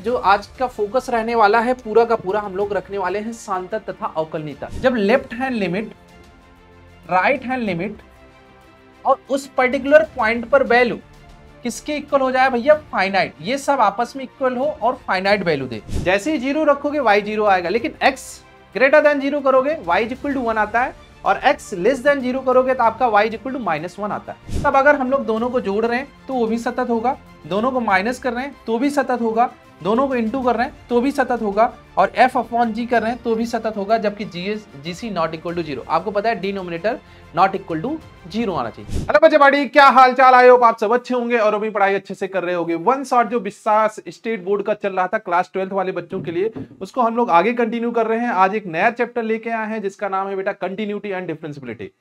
जो आज का फोकस रहने वाला है पूरा का पूरा हम लोग रखने वाले हैं सांतत तथा अवकलनीयता। जब left hand limit, right hand limit और उस पर्टिकुलर पॉइंट पर वैल्यू किसके इक्वल हो जाए भैया, फाइनाइट, ये सब आपस में इक्वल हो और फाइनाइट वैल्यू दे। जैसे ही जीरो रखोगे y जीरो आएगा, लेकिन x ग्रेटर देन जीरो करोगे y इक्वल टू 1 आता है, और x लेस देन जीरो करोगे तो आपका y इक्वल टू -1 आता है। तब अगर हम लोग दोनों को जोड़ रहे हैं तो वो भी सतत होगा, दोनों को माइनस कर रहे हैं तो भी सतत होगा, दोनों को इंटू कर रहे हैं तो भी सतत होगा, और f अपॉन g कर रहे हैं तो भी सतत होगा, जबकि GC not equal to zero. आपको पता है denominator not equal to zero आना चाहिए। हेलो बच्चे बाड़ी, क्या हाल चाल, आए हो आप सब अच्छे होंगे और अभी पढ़ाई अच्छे से कर रहे होंगे। वन शॉट जो विश्वास स्टेट बोर्ड का चल रहा था क्लास 12th वाले बच्चों के लिए, उसको हम लोग आगे कंटिन्यू कर रहे हैं। आज एक नया चैप्टर लेके आए हैं जिसका नाम है बेटा continuity and differentiability.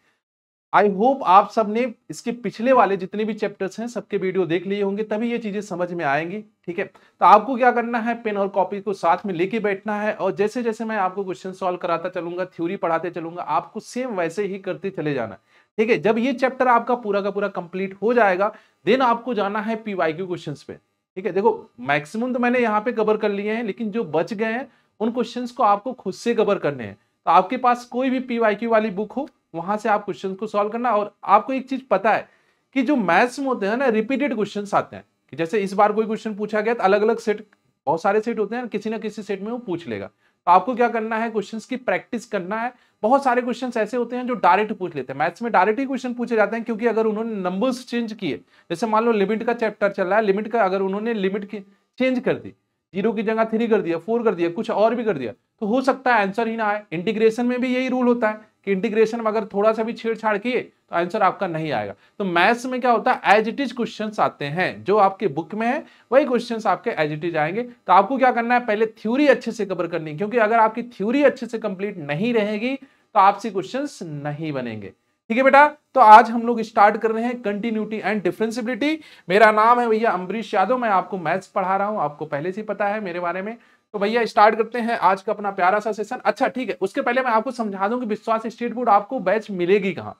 I hope आप सबने इसके पिछले वाले जितने भी चैप्टर्स हैं सबके वीडियो देख लिए होंगे, तभी ये चीजें समझ में आएंगी। ठीक है, तो आपको क्या करना है, पेन और कॉपी को साथ में लेके बैठना है, और जैसे जैसे मैं आपको क्वेश्चन सॉल्व कराता चलूंगा, थ्योरी पढ़ाते चलूंगा, आपको सेम वैसे ही करते चले जाना। ठीक है, जब ये चैप्टर आपका पूरा का पूरा कंप्लीट हो जाएगा, देन आपको जाना है PYQ क्वेश्चंस पे। ठीक है, देखो मैक्सिमम तो मैंने यहाँ पे कवर कर लिए हैं, लेकिन जो बच गए हैं उन क्वेश्चंस को आपको खुद से कवर करने हैं। तो आपके पास कोई भी PYQ वाली बुक हो, वहां से आप क्वेश्चन को सॉल्व करना। और आपको एक चीज पता है कि जो मैथ्स में होते हैं ना, रिपीटेड क्वेश्चंस आते हैं, कि जैसे इस बार कोई क्वेश्चन पूछा गया तो अलग अलग सेट, बहुत सारे सेट होते हैं, किसी ना किसी सेट में वो पूछ लेगा। तो आपको क्या करना है, क्वेश्चंस की प्रैक्टिस करना है। बहुत सारे क्वेश्चंस ऐसे होते हैं जो डायरेक्ट पूछ लेते हैं, मैथ्स में डायरेक्ट ही क्वेश्चन पूछे जाते हैं, क्योंकि अगर उन्होंने नंबर्स चेंज किए, जैसे मान लो लिमिट का चैप्टर चल रहा है, लिमिट का अगर उन्होंने लिमिट की चेंज कर दी, 0 की जगह 3 कर दिया, 4 कर दिया, कुछ और भी कर दिया, तो हो सकता है आंसर ही ना आए। इंटीग्रेशन में भी यही रूल होता है कि इंटीग्रेशन में अगर थोड़ा सा भी छेड़छाड़ किए तो आंसर आपका नहीं आएगा। तो मैथ्स में क्या होता है, एज इट इज क्वेश्चंस आते हैं, जो आपके बुक में है वही क्वेश्चंस आपके एज इट इज आएंगे। तो आपको क्या करना है, पहले थ्योरी अच्छे से कवर करनी है, क्योंकि अगर आपकी थ्योरी अच्छे से कंप्लीट नहीं रहेगी तो आपसे क्वेश्चंस नहीं बनेंगे। ठीक है बेटा, तो आज हम लोग स्टार्ट कर रहे हैं कंटिन्यूटी एंड डिफरेंशियबिलिटी। मेरा नाम है भैया अम्बरीश यादव, मैं आपको मैथ्स पढ़ा रहा हूं, आपको पहले से पता है मेरे बारे में। तो भैया स्टार्ट करते हैं आज का अपना प्यारा सा सेशन। अच्छा ठीक है, उसके पहले मैं आपको समझा दूं कि विश्वास स्टेट बोर्ड आपको बैच मिलेगी कहाँ।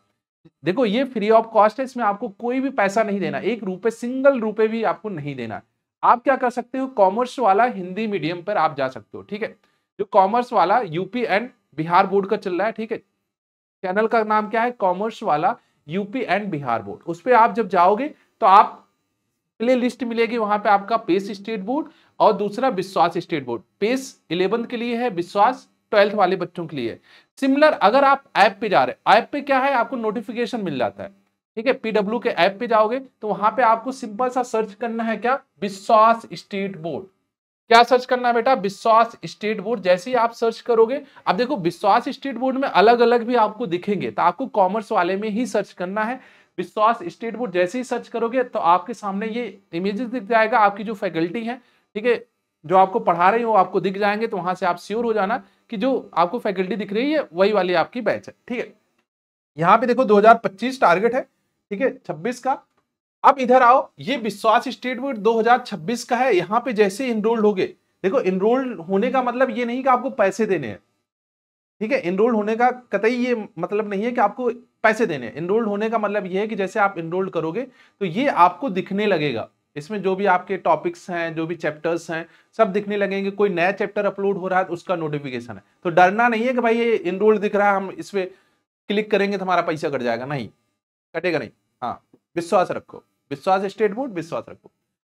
देखो ये फ्री ऑफ कॉस्ट है, इसमें आपको कोई भी पैसा नहीं देना, 1 रुपए, सिंगल रुपए भी आपको नहीं देना। आप क्या कर सकते हो, कॉमर्स वाला हिंदी मीडियम पर आप जा सकते हो। ठीक है, जो कॉमर्स वाला यूपी एंड बिहार बोर्ड का चल रहा है, ठीक है, चैनल का नाम क्या है, कॉमर्स वाला यूपी एंड बिहार बोर्ड। उस पर आप जब जाओगे तो आप प्ले लिस्ट मिलेगी, वहां पे आपका पेस स्टेट बोर्ड और दूसरा विश्वास स्टेट बोर्ड। पेस 11th के लिए है, विश्वास 12th वाले बच्चों के लिए है। सिमिलर अगर आप ऐप पे जा रहे हैं, ऐप पे क्या है, आपको नोटिफिकेशन मिल जाता है। ठीक है, PW के ऐप पे जाओगे तो वहां पे आपको सिंपल सा सर्च करना है, क्या, विश्वास स्टेट बोर्ड। क्या सर्च करना है बेटा, विश्वास स्टेट बोर्ड। जैसे ही आप सर्च करोगे, अब देखो विश्वास स्टेट बोर्ड में अलग अलग भी आपको दिखेंगे, तो आपको कॉमर्स वाले में ही सर्च करना है विश्वास स्टेट बोर्ड। जैसे ही सर्च करोगे तो आपके सामने ये इमेजेस दिख जाएगा, आपकी जो फैकल्टी है, ठीक है, जो आपको पढ़ा रही हो आपको दिख जाएंगे। तो वहां से आप श्योर हो जाना कि जो आपको फैकल्टी दिख रही है वही वाली आपकी बैच है। ठीक है, यहाँ पे देखो 2025 टारगेट है, ठीक है, 26 का। अब इधर आओ, ये विश्वास स्टेट बोर्ड 2026 का है। यहाँ पे जैसे इनरोल्ड होगे, देखो इनरोल्ड होने का मतलब ये नहीं कि आपको पैसे देने हैं। ठीक है, इनरोल्ड होने का कतई ये मतलब नहीं है कि आपको पैसे देने हैं। इनरोल्ड होने का मतलब ये है कि जैसे आप इनरोल्ड करोगे तो ये आपको दिखने लगेगा, इसमें जो भी आपके टॉपिक्स हैं, जो भी चैप्टर्स हैं, सब दिखने लगेंगे। कोई नया चैप्टर अपलोड हो रहा है तो उसका नोटिफिकेशन है। तो डरना नहीं है कि भाई ये इनरोल्ड दिख रहा है, हम इस पे क्लिक करेंगे तो हमारा पैसा कट जाएगा, नहीं, कटेगा नहीं। हाँ, विश्वास रखो, विश्वास स्टेट बोर्ड विश्वास रखो।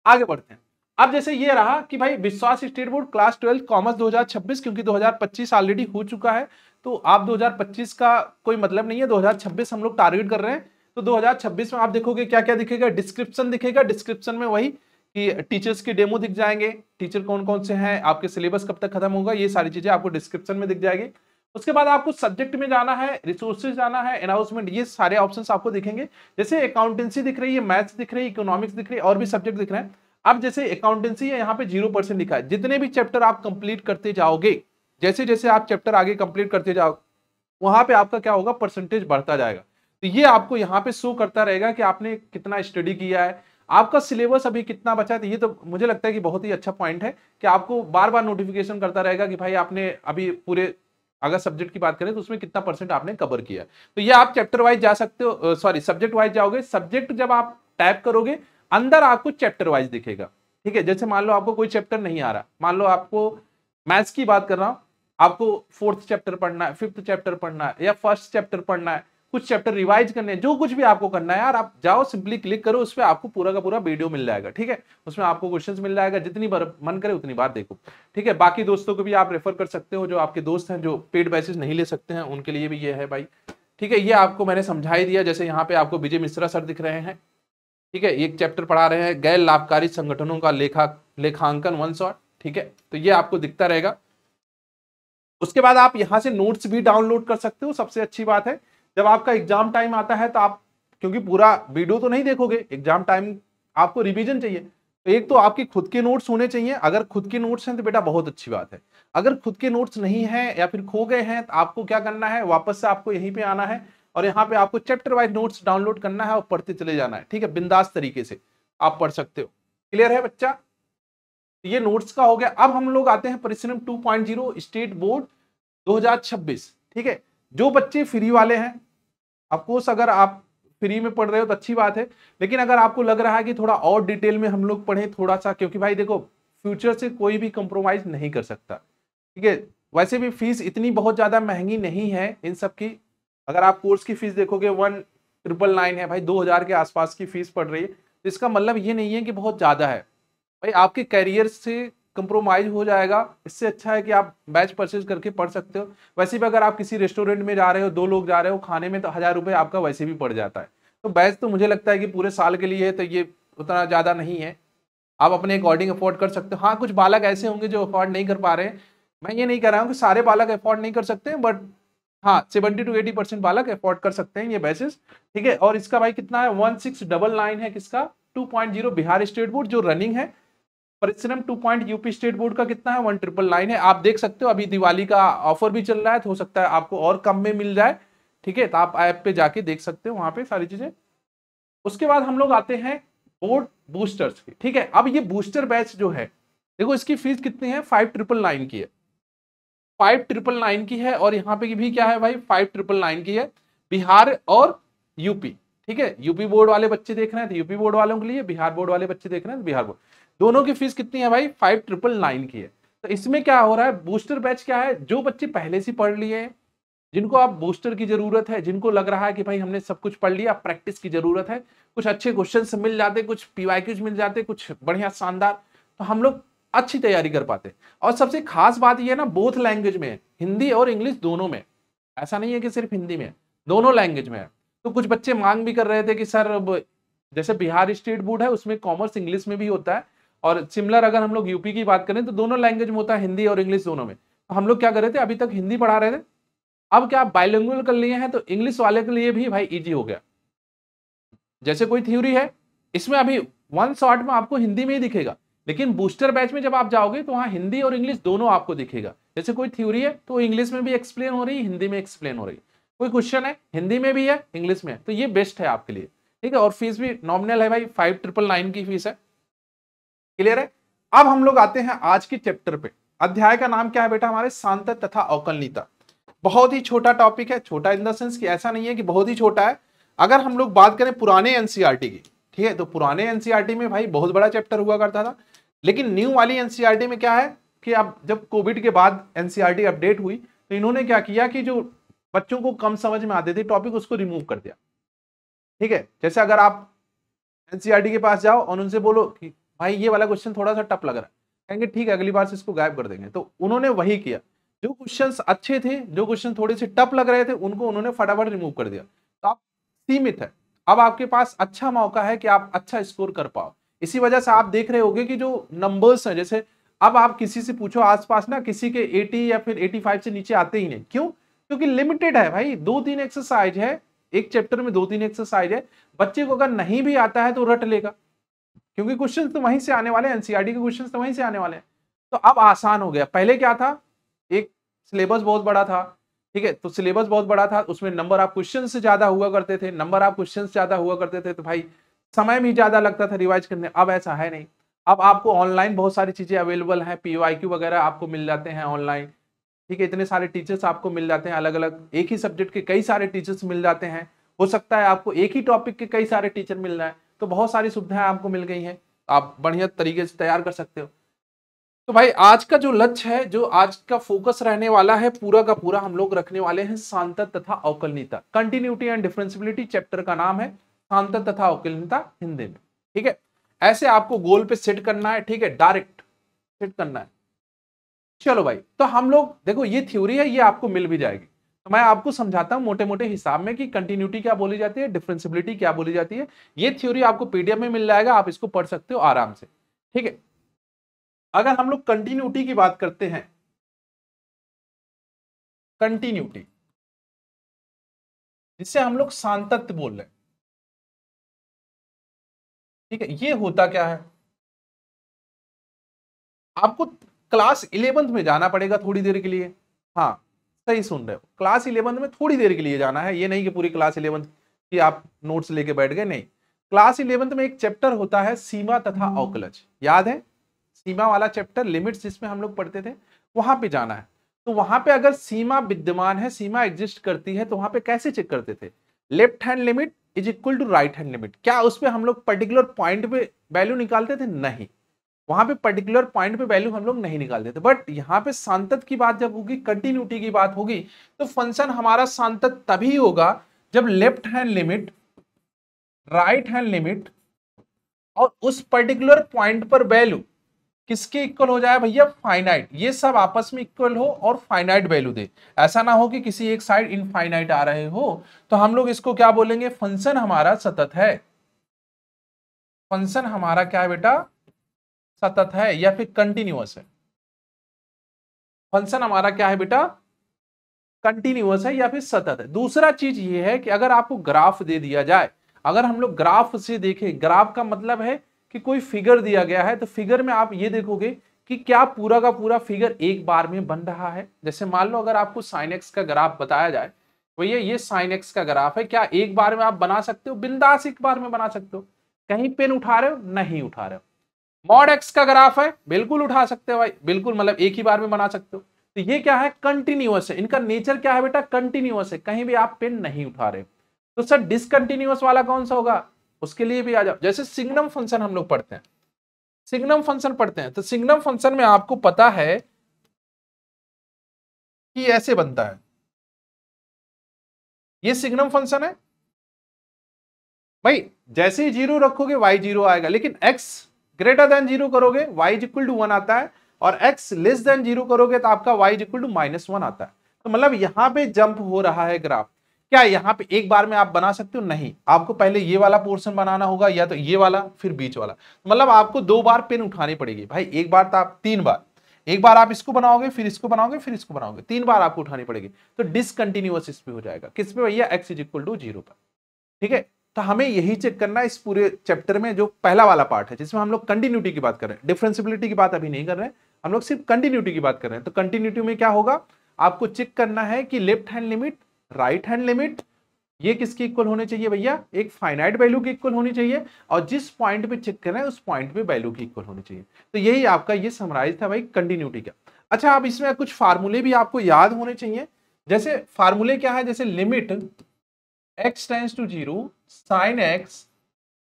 आगे बढ़ते हैं। अब जैसे ये रहा कि भाई विश्वास स्टेट बोर्ड क्लास 12 कॉमर्स 2026, क्योंकि 2025 ऑलरेडी हो चुका है, तो आप 2025 का कोई मतलब नहीं है, 2026 हम लोग टारगेट कर रहे हैं। तो 2026 में आप देखोगे क्या क्या दिखेगा, डिस्क्रिप्शन दिखेगा। डिस्क्रिप्शन में वही कि टीचर्स के डेमो दिख जाएंगे, टीचर कौन कौन से हैं, आपके सिलेबस कब तक खत्म होगा, ये सारी चीजें आपको डिस्क्रिप्शन में दिख जाएगी। उसके बाद आपको सब्जेक्ट में जाना है, रिसोर्सेज जाना है, अनाउंसमेंट, ये सारे ऑप्शंस आपको दिखेंगे। जैसे अकाउंटेंसी दिख रही है, मैथ्स दिख रही है, इकोनॉमिक्स दिख रही है, और भी सब्जेक्ट दिख रहे हैं। अब जैसे अकाउंटेंसी है, यहाँ पे 0% लिखा है। जितने भी चैप्टर आप कंप्लीट करते जाओगे, जैसे जैसे आप चैप्टर आगे कंप्लीट करते जाओ, वहां पे आपका क्या होगा, परसेंटेज बढ़ता जाएगा। तो ये आपको यहाँ पे शो करता रहेगा कि आपने कितना स्टडी किया है, आपका सिलेबस अभी कितना बचा है। तो ये तो मुझे लगता है कि बहुत ही अच्छा पॉइंट है कि आपको बार बार नोटिफिकेशन करता रहेगा कि भाई आपने अभी पूरे, अगर सब्जेक्ट की बात करें तो उसमें कितना परसेंट आपने कवर किया। तो ये आप चैप्टर वाइज जा सकते हो, सॉरी सब्जेक्ट वाइज जाओगे। सब्जेक्ट जब आप टैप करोगे, अंदर आपको चैप्टर वाइज दिखेगा। ठीक है, जैसे मान लो आपको कोई चैप्टर नहीं आ रहा, मान लो आपको मैथ्स की बात कर रहा हूं, आपको 4th चैप्टर पढ़ना है, 5th चैप्टर पढ़ना है या 1st चैप्टर पढ़ना है, कुछ चैप्टर रिवाइज करने हैं, जो कुछ भी आपको करना है यार, आप जाओ सिंपली क्लिक करो, उस पर आपको पूरा का पूरा वीडियो मिल जाएगा। ठीक है, उसमें आपको क्वेश्चंस मिल जाएगा, जितनी बार मन करे उतनी बार देखो। ठीक है, बाकी दोस्तों को भी आप रेफर कर सकते हो, जो आपके दोस्त हैं जो पेड बैचेस नहीं ले सकते हैं, उनके लिए भी ये है भाई। ठीक है, ये आपको मैंने समझा ही दिया। जैसे यहाँ पे आपको विजय मिश्रा सर दिख रहे हैं, ठीक है, एक चैप्टर पढ़ा रहे हैं गैर लाभकारी संगठनों का लेखांकन 1 शॉट। ठीक है, तो ये आपको दिखता रहेगा। उसके बाद आप यहाँ से नोट्स भी डाउनलोड कर सकते हो। सबसे अच्छी बात है, जब आपका एग्जाम टाइम आता है तो आप, क्योंकि पूरा वीडियो तो नहीं देखोगे, एग्जाम टाइम आपको रिवीजन चाहिए, तो एक तो आपके खुद के नोट्स होने चाहिए। अगर खुद के नोट्स हैं तो बेटा बहुत अच्छी बात है। अगर खुद के नोट्स नहीं है या फिर खो गए हैं तो आपको क्या करना है, वापस से आपको यहीं पे आना है और यहाँ पे आपको चैप्टर वाइज नोट्स डाउनलोड करना है और पढ़ते चले जाना है। ठीक है, बिंदास तरीके से आप पढ़ सकते हो। क्लियर है बच्चा? ये नोट्स का हो गया। अब हम लोग आते हैं परिश्रम 2.0 स्टेट बोर्ड 2026। ठीक है, जो बच्चे फ्री वाले हैं, ऑफकोर्स अगर आप फ्री में पढ़ रहे हो तो अच्छी बात है, लेकिन अगर आपको लग रहा है कि थोड़ा और डिटेल में हम लोग पढ़ें थोड़ा सा, क्योंकि भाई देखो फ्यूचर से कोई भी कंप्रोमाइज नहीं कर सकता। ठीक है, वैसे भी फीस इतनी बहुत ज्यादा महंगी नहीं है इन सब की। अगर आप कोर्स की फीस देखोगे 1999 है भाई, 2000 के आसपास की फीस पड़ रही है। तो इसका मतलब ये नहीं है कि बहुत ज्यादा है भाई, आपके करियर से कंप्रोमाइज हो जाएगा। इससे अच्छा है कि आप बैच परचेज करके पढ़ सकते हो। वैसे भी अगर आप किसी रेस्टोरेंट में जा रहे हो, 2 लोग जा रहे हो खाने में, तो 1000 रुपये आपका वैसे भी पड़ जाता है। तो बैच तो मुझे लगता है कि पूरे साल के लिए है, तो ये उतना ज्यादा नहीं है, आप अपने अकॉर्डिंग अफोर्ड कर सकते हो। हाँ, कुछ बालक ऐसे होंगे जो अफोर्ड नहीं कर पा रहे हैं, मैं ये नहीं कह रहा हूँ कि सारे बालक अफोर्ड नहीं कर सकते हैं, बट हाँ 70 to 80% बालक अफोर्ड कर सकते हैं ये बैचेस। ठीक है, और इसका भाई कितना है, 1699 है किसका, 2.0 बिहार स्टेट बोर्ड जो रनिंग है। परिश्रम 2. यूपी स्टेट बोर्ड का कितना है, 1999 है। आप देख सकते हो अभी दिवाली का ऑफर भी चल रहा है, तो हो सकता है आपको और कम में मिल जाए। ठीक है, तो आप ऐप पे जाके देख सकते हो वहां पे सारी चीजें। उसके बाद हम लोग आते हैं बोर्ड बूस्टर्स की। ठीक है, अब ये बूस्टर बैच जो है, देखो इसकी फीस कितनी है, 5999 की है, 5999 की है। और यहाँ पे भी क्या है भाई, 5999 की है, बिहार और यूपी। ठीक है, यूपी बोर्ड वाले बच्चे देख रहे हैं तो यूपी बोर्ड वालों के लिए, बिहार बोर्ड वाले बच्चे देख रहे हैं तो बिहार बोर्ड, दोनों की फीस कितनी है भाई, 5999 की है। तो इसमें क्या हो रहा है, बूस्टर बैच क्या है, जो बच्चे पहले से पढ़ लिए हैं, जिनको आप बूस्टर की जरूरत है, जिनको लग रहा है कि भाई हमने सब कुछ पढ़ लिया, प्रैक्टिस की जरूरत है, कुछ अच्छे क्वेश्चंस मिल जाते, कुछ पीवाईक्यूज मिल जाते, कुछ बढ़िया शानदार, तो हम लोग अच्छी तैयारी कर पाते। और सबसे खास बात यह है ना, बोथ लैंग्वेज में है, हिंदी और इंग्लिश दोनों में। ऐसा नहीं है कि सिर्फ हिंदी में, दोनों लैंग्वेज में है। तो कुछ बच्चे मांग भी कर रहे थे कि सर जैसे बिहार स्टेट बोर्ड है उसमें कॉमर्स इंग्लिश में भी होता है, और सिमिलर अगर हम लोग यूपी की बात करें तो दोनों लैंग्वेज में होता है, हिंदी और इंग्लिश दोनों में। तो हम लोग क्या कर रहे थे, अभी तक हिंदी पढ़ा रहे थे, अब क्या बाइलिंगुअल कर लिए हैं, तो इंग्लिश वाले के लिए भी भाई इजी हो गया। जैसे कोई थ्योरी है, इसमें अभी 1 शॉट में आपको हिंदी में ही दिखेगा, लेकिन बूस्टर बैच में जब आप जाओगे तो वहां हिंदी और इंग्लिश दोनों आपको दिखेगा। जैसे कोई थ्योरी है तो इंग्लिश में भी एक्सप्लेन हो रही है, हिंदी में एक्सप्लेन हो रही है, कोई क्वेश्चन है हिंदी में भी है इंग्लिश में है, तो ये बेस्ट है आपके लिए। ठीक है, और फीस भी नॉमिनल है भाई, 5999 की फीस है। क्लियर है? अब हम लोग आते हैं आज के चैप्टर पे। अध्याय का नाम क्या है बेटा हमारे, सांतत तथा अवकलनीयता। बहुत ही छोटा टॉपिक है, छोटा इन द सेंस कि ऐसा नहीं है कि बहुत ही छोटा है। अगर हम लोग बात करें पुराने एनसीईआरटी की, ठीक है, तो पुराने एनसीईआरटी में भाई बहुत बड़ा चैप्टर हुआ करता था, लेकिन न्यू वाली एनसीईआरटी में क्या है कि अब जब कोविड के बाद एनसीईआरटी अपडेट हुई तो इन्होंने क्या किया कि जो बच्चों को कम समझ में आते थे टॉपिक उसको रिमूव कर दिया। ठीक है, जैसे अगर आप एनसीईआरटी के पास जाओ और उनसे बोलो कि भाई ये वाला क्वेश्चन थोड़ा सा टफ लग रहा है, कहेंगे ठीक है अगली बार से इसको गायब कर देंगे। तो उन्होंने वही किया, जो क्वेश्चंस अच्छे थे, जो क्वेश्चन थोड़े से टफ लग रहे थे, उनको उन्होंने फटाफट रिमूव कर दिया। तो आप सीमित है, अब आपके पास अच्छा मौका है कि आप अच्छा स्कोर कर पाओ। इसी वजह से आप देख रहे होंगे कि जो नंबर्स हैं, जैसे अब आप किसी से पूछो आसपास ना, किसी के 80 या फिर 85 से नीचे आते ही नहीं। क्यों? क्योंकि लिमिटेड है भाई, 2-3 एक्सरसाइज है, एक चैप्टर में 2-3 एक्सरसाइज है। बच्चे को अगर नहीं भी आता है तो रट लेगा, क्योंकि क्वेश्चन तो वहीं से आने वाले हैं, एनसीईआरटी के क्वेश्चन तो वहीं से आने वाले हैं। तो अब आसान हो गया। पहले क्या था, एक सिलेबस बहुत बड़ा था, ठीक है, तो सिलेबस बहुत बड़ा था, उसमें नंबर ऑफ क्वेश्चन से ज्यादा हुआ करते थे, नंबर ऑफ क्वेश्चन ज्यादा हुआ करते थे, तो भाई समय भी ज्यादा लगता था रिवाइज करने। अब ऐसा है नहीं, अब आपको ऑनलाइन बहुत सारी चीजें अवेलेबल हैं, पीवाईक्यू वगैरह आपको मिल जाते हैं ऑनलाइन। ठीक है, इतने सारे टीचर्स आपको मिल जाते हैं, अलग अलग एक ही सब्जेक्ट के कई सारे टीचर्स मिल जाते हैं। हो सकता है आपको एक ही टॉपिक के कई सारे टीचर मिल रहे हैं, तो बहुत सारी सुविधाएं आपको मिल गई हैं। आप बढ़िया तरीके से तैयार कर सकते हो। तो भाई आज का जो लक्ष्य है, जो आज का फोकस रहने वाला है, पूरा का पूरा हम लोग रखने वाले हैं सांतत तथा अवकलनीयता। कंटिन्यूटी एंड डिफरेंशियबिलिटी चैप्टर का नाम है सांतत तथा अवकलनीयता हिंदी में। ठीक है, ऐसे आपको गोल पे सेट करना है। ठीक है, डायरेक्ट सेट करना है। चलो भाई, तो हम लोग देखो ये थ्योरी है, ये आपको मिल भी जाएगी। तो मैं आपको समझाता हूं मोटे मोटे हिसाब में कि कंटिन्यूटी क्या बोली जाती है, डिफरेंशियबिलिटी क्या बोली जाती है। ये थ्योरी आपको पीडीएफ में मिल जाएगा, आप इसको पढ़ सकते हो आराम से। ठीक है, अगर हम लोग कंटिन्यूटी की बात करते हैं, कंटिन्यूटी जिससे हम लोग सांतत्य बोल रहे हैं। ठीक है, ये होता क्या है, आपको क्लास 11th में जाना पड़ेगा थोड़ी देर के लिए। हाँ, सही सुन रहे हो, क्लास 11th में थोड़ी देर के लिए जाना है। ये नहीं कि पूरी क्लास 11th की आप नोट्स लेके बैठ गए, नहीं। क्लास 11th में एक चैप्टर होता है सीमा तथा अवकलज, याद है? सीमा वाला चैप्टर, लिमिट्स जिसमें हम लोग पढ़ते थे, वहां पे जाना है। तो वहां पे अगर सीमा विद्यमान है, सीमा एग्जिस्ट करती है, तो वहां पे कैसे चेक करते थे? Left hand limit is equal to right hand limit. क्या उस पे हम लोग पर्टिकुलर पॉइंट पे वैल्यू निकालते थे? नहीं, वहां पे पर्टिकुलर पॉइंट पे वैल्यू हम लोग नहीं निकालते थे। बट यहाँ पे सांतत की बात जब होगी, कंटिन्यूटी की बात होगी, तो फंक्शन हमारा सांतत तभी होगा जब left hand limit, right hand limit और उस पर्टिकुलर पॉइंट पर वैल्यू किसके इक्वल हो जाए भैया? फाइनाइट। ये सब आपस में इक्वल हो और फाइनाइट वैल्यू दे। ऐसा ना हो कि किसी एक साइड इनफाइनाइट आ रहे हो, तो हम लोग इसको क्या बोलेंगे? फंक्शन हमारा सतत है। फंक्शन हमारा क्या है बेटा? सतत है या फिर कंटिन्यूअस है। फंक्शन हमारा क्या है बेटा? कंटिन्यूअस है या फिर सतत है। दूसरा चीज ये है कि अगर आपको ग्राफ दे दिया जाए, अगर हम लोग ग्राफ से देखें, ग्राफ का मतलब है कि कोई फिगर दिया गया है, तो फिगर में आप ये देखोगे कि क्या पूरा का पूरा फिगर एक बार में बन रहा है। जैसे मान लो अगर आपको साइन एक्स का ग्राफ बताया जाए, भैया ये साइन एक्स का ग्राफ है, क्या एक बार में आप बना सकते हो? बिंदास एक बार में बना सकते हो। कहीं पेन उठा रहे हो? नहीं उठा रहे हो। मॉड एक्स का ग्राफ है, बिल्कुल उठा सकते हो भाई, बिल्कुल, मतलब एक ही बार में बना सकते हो। तो ये क्या है? कंटिन्यूअस है। इनका नेचर क्या है बेटा? कंटिन्यूअस है, कहीं भी आप पेन नहीं उठा रहे। तो सर डिसकंटिन्यूअस वाला कौन सा होगा? उसके लिए भी आ जाओ। जैसे सिग्नम फंक्शन हम लोग पढ़ते हैं, सिग्नम फंक्शन तो सिग्नम फंक्शन में आपको पता है कि ऐसे बनता है। ये सिग्नम फंक्शन है भाई, जैसे ही जीरो रखोगे वाई जीरो आएगा, लेकिन एक्स ग्रेटर देन जीरो करोगे y is equal to one आता है, और एक्स लेस देन जीरो करोगे तो आपका वाई इज इक्वल टू -1 आता है। तो मतलब यहां पे जंप हो रहा है ग्राफ। क्या यहां पे एक बार में आप बना सकते हो? नहीं, आपको पहले ये वाला पोर्शन बनाना होगा, या तो ये वाला फिर बीच वाला। मतलब आपको 2 बार पेन उठानी पड़ेगी भाई। एक बार तो आप 3 बार, एक बार आप इसको बनाओगे, फिर इसको बनाओगे, फिर इसको बनाओगे, 3 बार आपको उठानी पड़ेगी। तो डिसकंटिन्यूअस इस पे हो जाएगा। किस पे भैया? X is equal to zero पर। ठीक है, तो हमें यही चेक करना है इस पूरे चैप्टर में, जो पहला वाला पार्ट है जिसमें हम लोग कंटिन्यूटी की बात कर रहे हैं। डिफरेंशियबिलिटी की बात अभी नहीं कर रहे हैं, हम लोग सिर्फ कंटिन्यूटी की बात कर रहे हैं। तो कंटिन्यूटी में क्या होगा? आपको चेक करना है कि left hand limit, right hand limit, ये किसके इक्वल होने चाहिए भैया? एक फाइनाइट वैल्यू की इक्वल होनी चाहिए, और जिस पॉइंट पे चेक कर रहे हैं उस पॉइंट पे वैल्यू की इक्वल होनी चाहिए। तो यही आपका ये समराइज था भाई कंटिन्यूटी का। अच्छा, अब इसमें कुछ फार्मूले भी आपको याद होने चाहिए। जैसे फार्मूले क्या है? जैसे limit x tends to zero sine x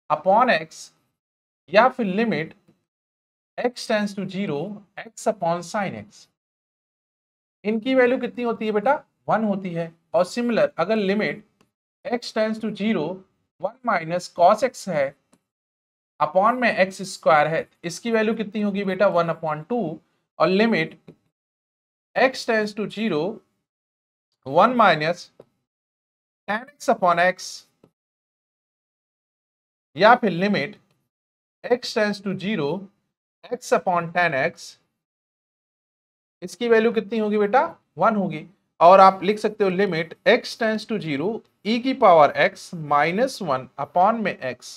upon x, या फिर limit x tends to zero x upon sine x। इनकी वैल्यू कितनी होती है बेटा? 1 होती है। और सिमिलर अगर limit x tends to zero 1 minus cos x है, अपॉन में x स्क्वायर है, इसकी वैल्यू कितनी होगी बेटा? 1/2। और limit x tends to zero 1 minus tan x upon x, या फिर limit x tends to zero x upon tan x, इसकी वैल्यू कितनी होगी बेटा? 1 होगी। और आप लिख सकते हो limit x tends to zero e की पावर x -1 अपॉन में x,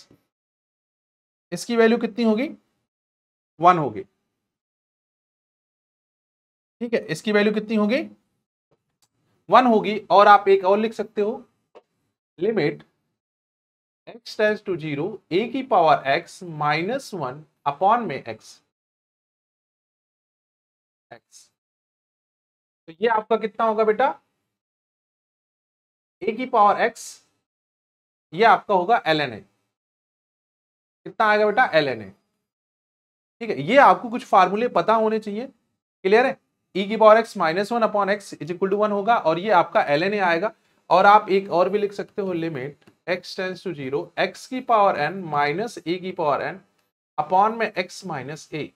इसकी वैल्यू कितनी होगी? 1 होगी। ठीक है, इसकी वैल्यू कितनी होगी? 1 होगी। और आप एक और लिख सकते हो, limit x tends to zero a की पावर x -1 अपॉन में x। तो ये आपका कितना होगा बेटा? a की पावर x, ये आपका होगा ln a। कितना आएगा बेटा? ln a। ठीक है, ये आपको कुछ फार्मूले पता होने चाहिए। क्लियर है? e की power x minus 1 upon x is equal to 1 होगा और ये आपका ln a आएगा। और आप एक और भी लिख सकते हो, limit x tends to 0 x की पावर n माइनस a की पावर n अपॉन में x माइनस a।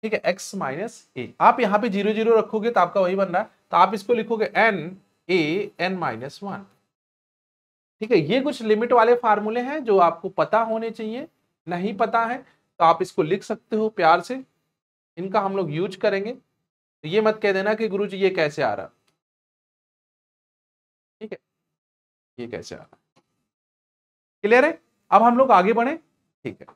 ठीक है, x माइनस a। आप यहाँ पे 0 0 रखोगे तो आपका वही बन रहा है, तो आप इसको लिखोगे n a n माइनस 1। ठीक है, ये कुछ लिमिट वाले फार्मूले हैं जो आपको पता होने चाहिए। नहीं पता है तो आप इसको लिख सकते हो प्यार से, इनका हम लोग यूज करेंगे। तो ये मत कह देना कि गुरुजी ये कैसे आ रहा। ठीक है, ये कैसे आ रहा। क्लियर है? अब हम लोग आगे बढ़े। ठीक है,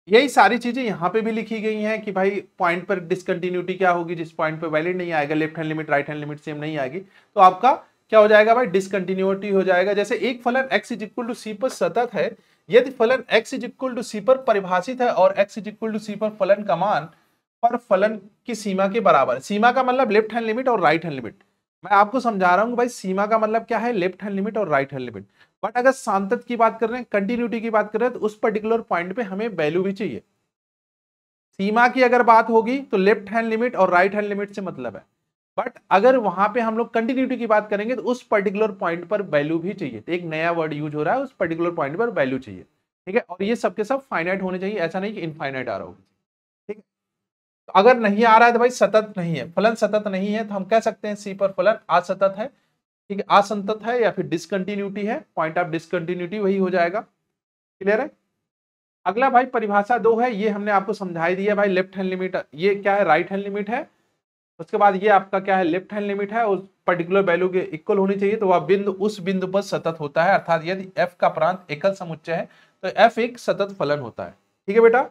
यही सारी चीजें यहाँ पे भी लिखी गई हैं कि भाई पॉइंट पर डिसकंटिन्यूटी क्या होगी, जिस पॉइंट पर वैलिड नहीं आएगा, left hand limit right hand limit same नहीं आएगी, तो आपका क्या हो जाएगा भाई, डिसकंटिन्यूटी हो जाएगा। जैसे एक फलन x इज इक्वल टू सी पर सतत है, यदि फलन x इज इक्वल टू सी पर परिभाषित है और x इज इक्वल टू सी पर फलन का मान पर फलन की सीमा के बराबर। सीमा का मतलब लेफ्ट हैंड लिमिट और राइट हैंड लिमिट। मैं आपको समझा रहा हूँ भाई, सीमा का मतलब क्या है, लेफ्ट हैंड लिमिट और राइट हैंड लिमिट। बट अगर सांतत की बात कर रहे हैं, कंटिन्यूटी की बात कर रहे हैं, तो उस पर्टिकुलर पॉइंट पे हमें वैल्यू भी चाहिए। सीमा की अगर बात होगी तो लेफ्ट हैंड लिमिट और राइट हैंड लिमिट से मतलब है, बट अगर वहां पे हम लोग कंटिन्यूटी की बात करेंगे तो उस पर्टिकुलर पॉइंट पर वैल्यू भी चाहिए। तो एक नया वर्ड यूज हो रहा है, उस पर्टिकुलर पॉइंट पर वैल्यू चाहिए। ठीक है, और ये सबके सब फाइनाइट होने चाहिए, ऐसा नहीं कि इनफाइनाइट आ रहा होगा। ठीक है, तो अगर नहीं आ रहा है तो भाई सतत नहीं है, फलन सतत नहीं है, तो हम कह सकते हैं सी पर फलन असतत है। ठीक है, असंतत है या फिर डिसकंटिन्यूटी है, पॉइंट ऑफ डिसकंटिन्यूटी वही हो जाएगा। क्लियर है? अगला भाई परिभाषा 2 है, ये हमने आपको समझाई दिया भाई। लेफ्ट हैंड लिमिट ये क्या है, राइट हैंड लिमिट है। उसके बाद ये आपका क्या है, लेफ्ट हैंड लिमिट है, उस पर्टिकुलर वैल्यू के इक्वल होनी चाहिए, तो वह बिंदु उस बिंदु पर सतत होता है। अर्थात यदि f का प्रांत एकल समुच्चय है तो f एक सतत फलन होता है। ठीक है बेटा,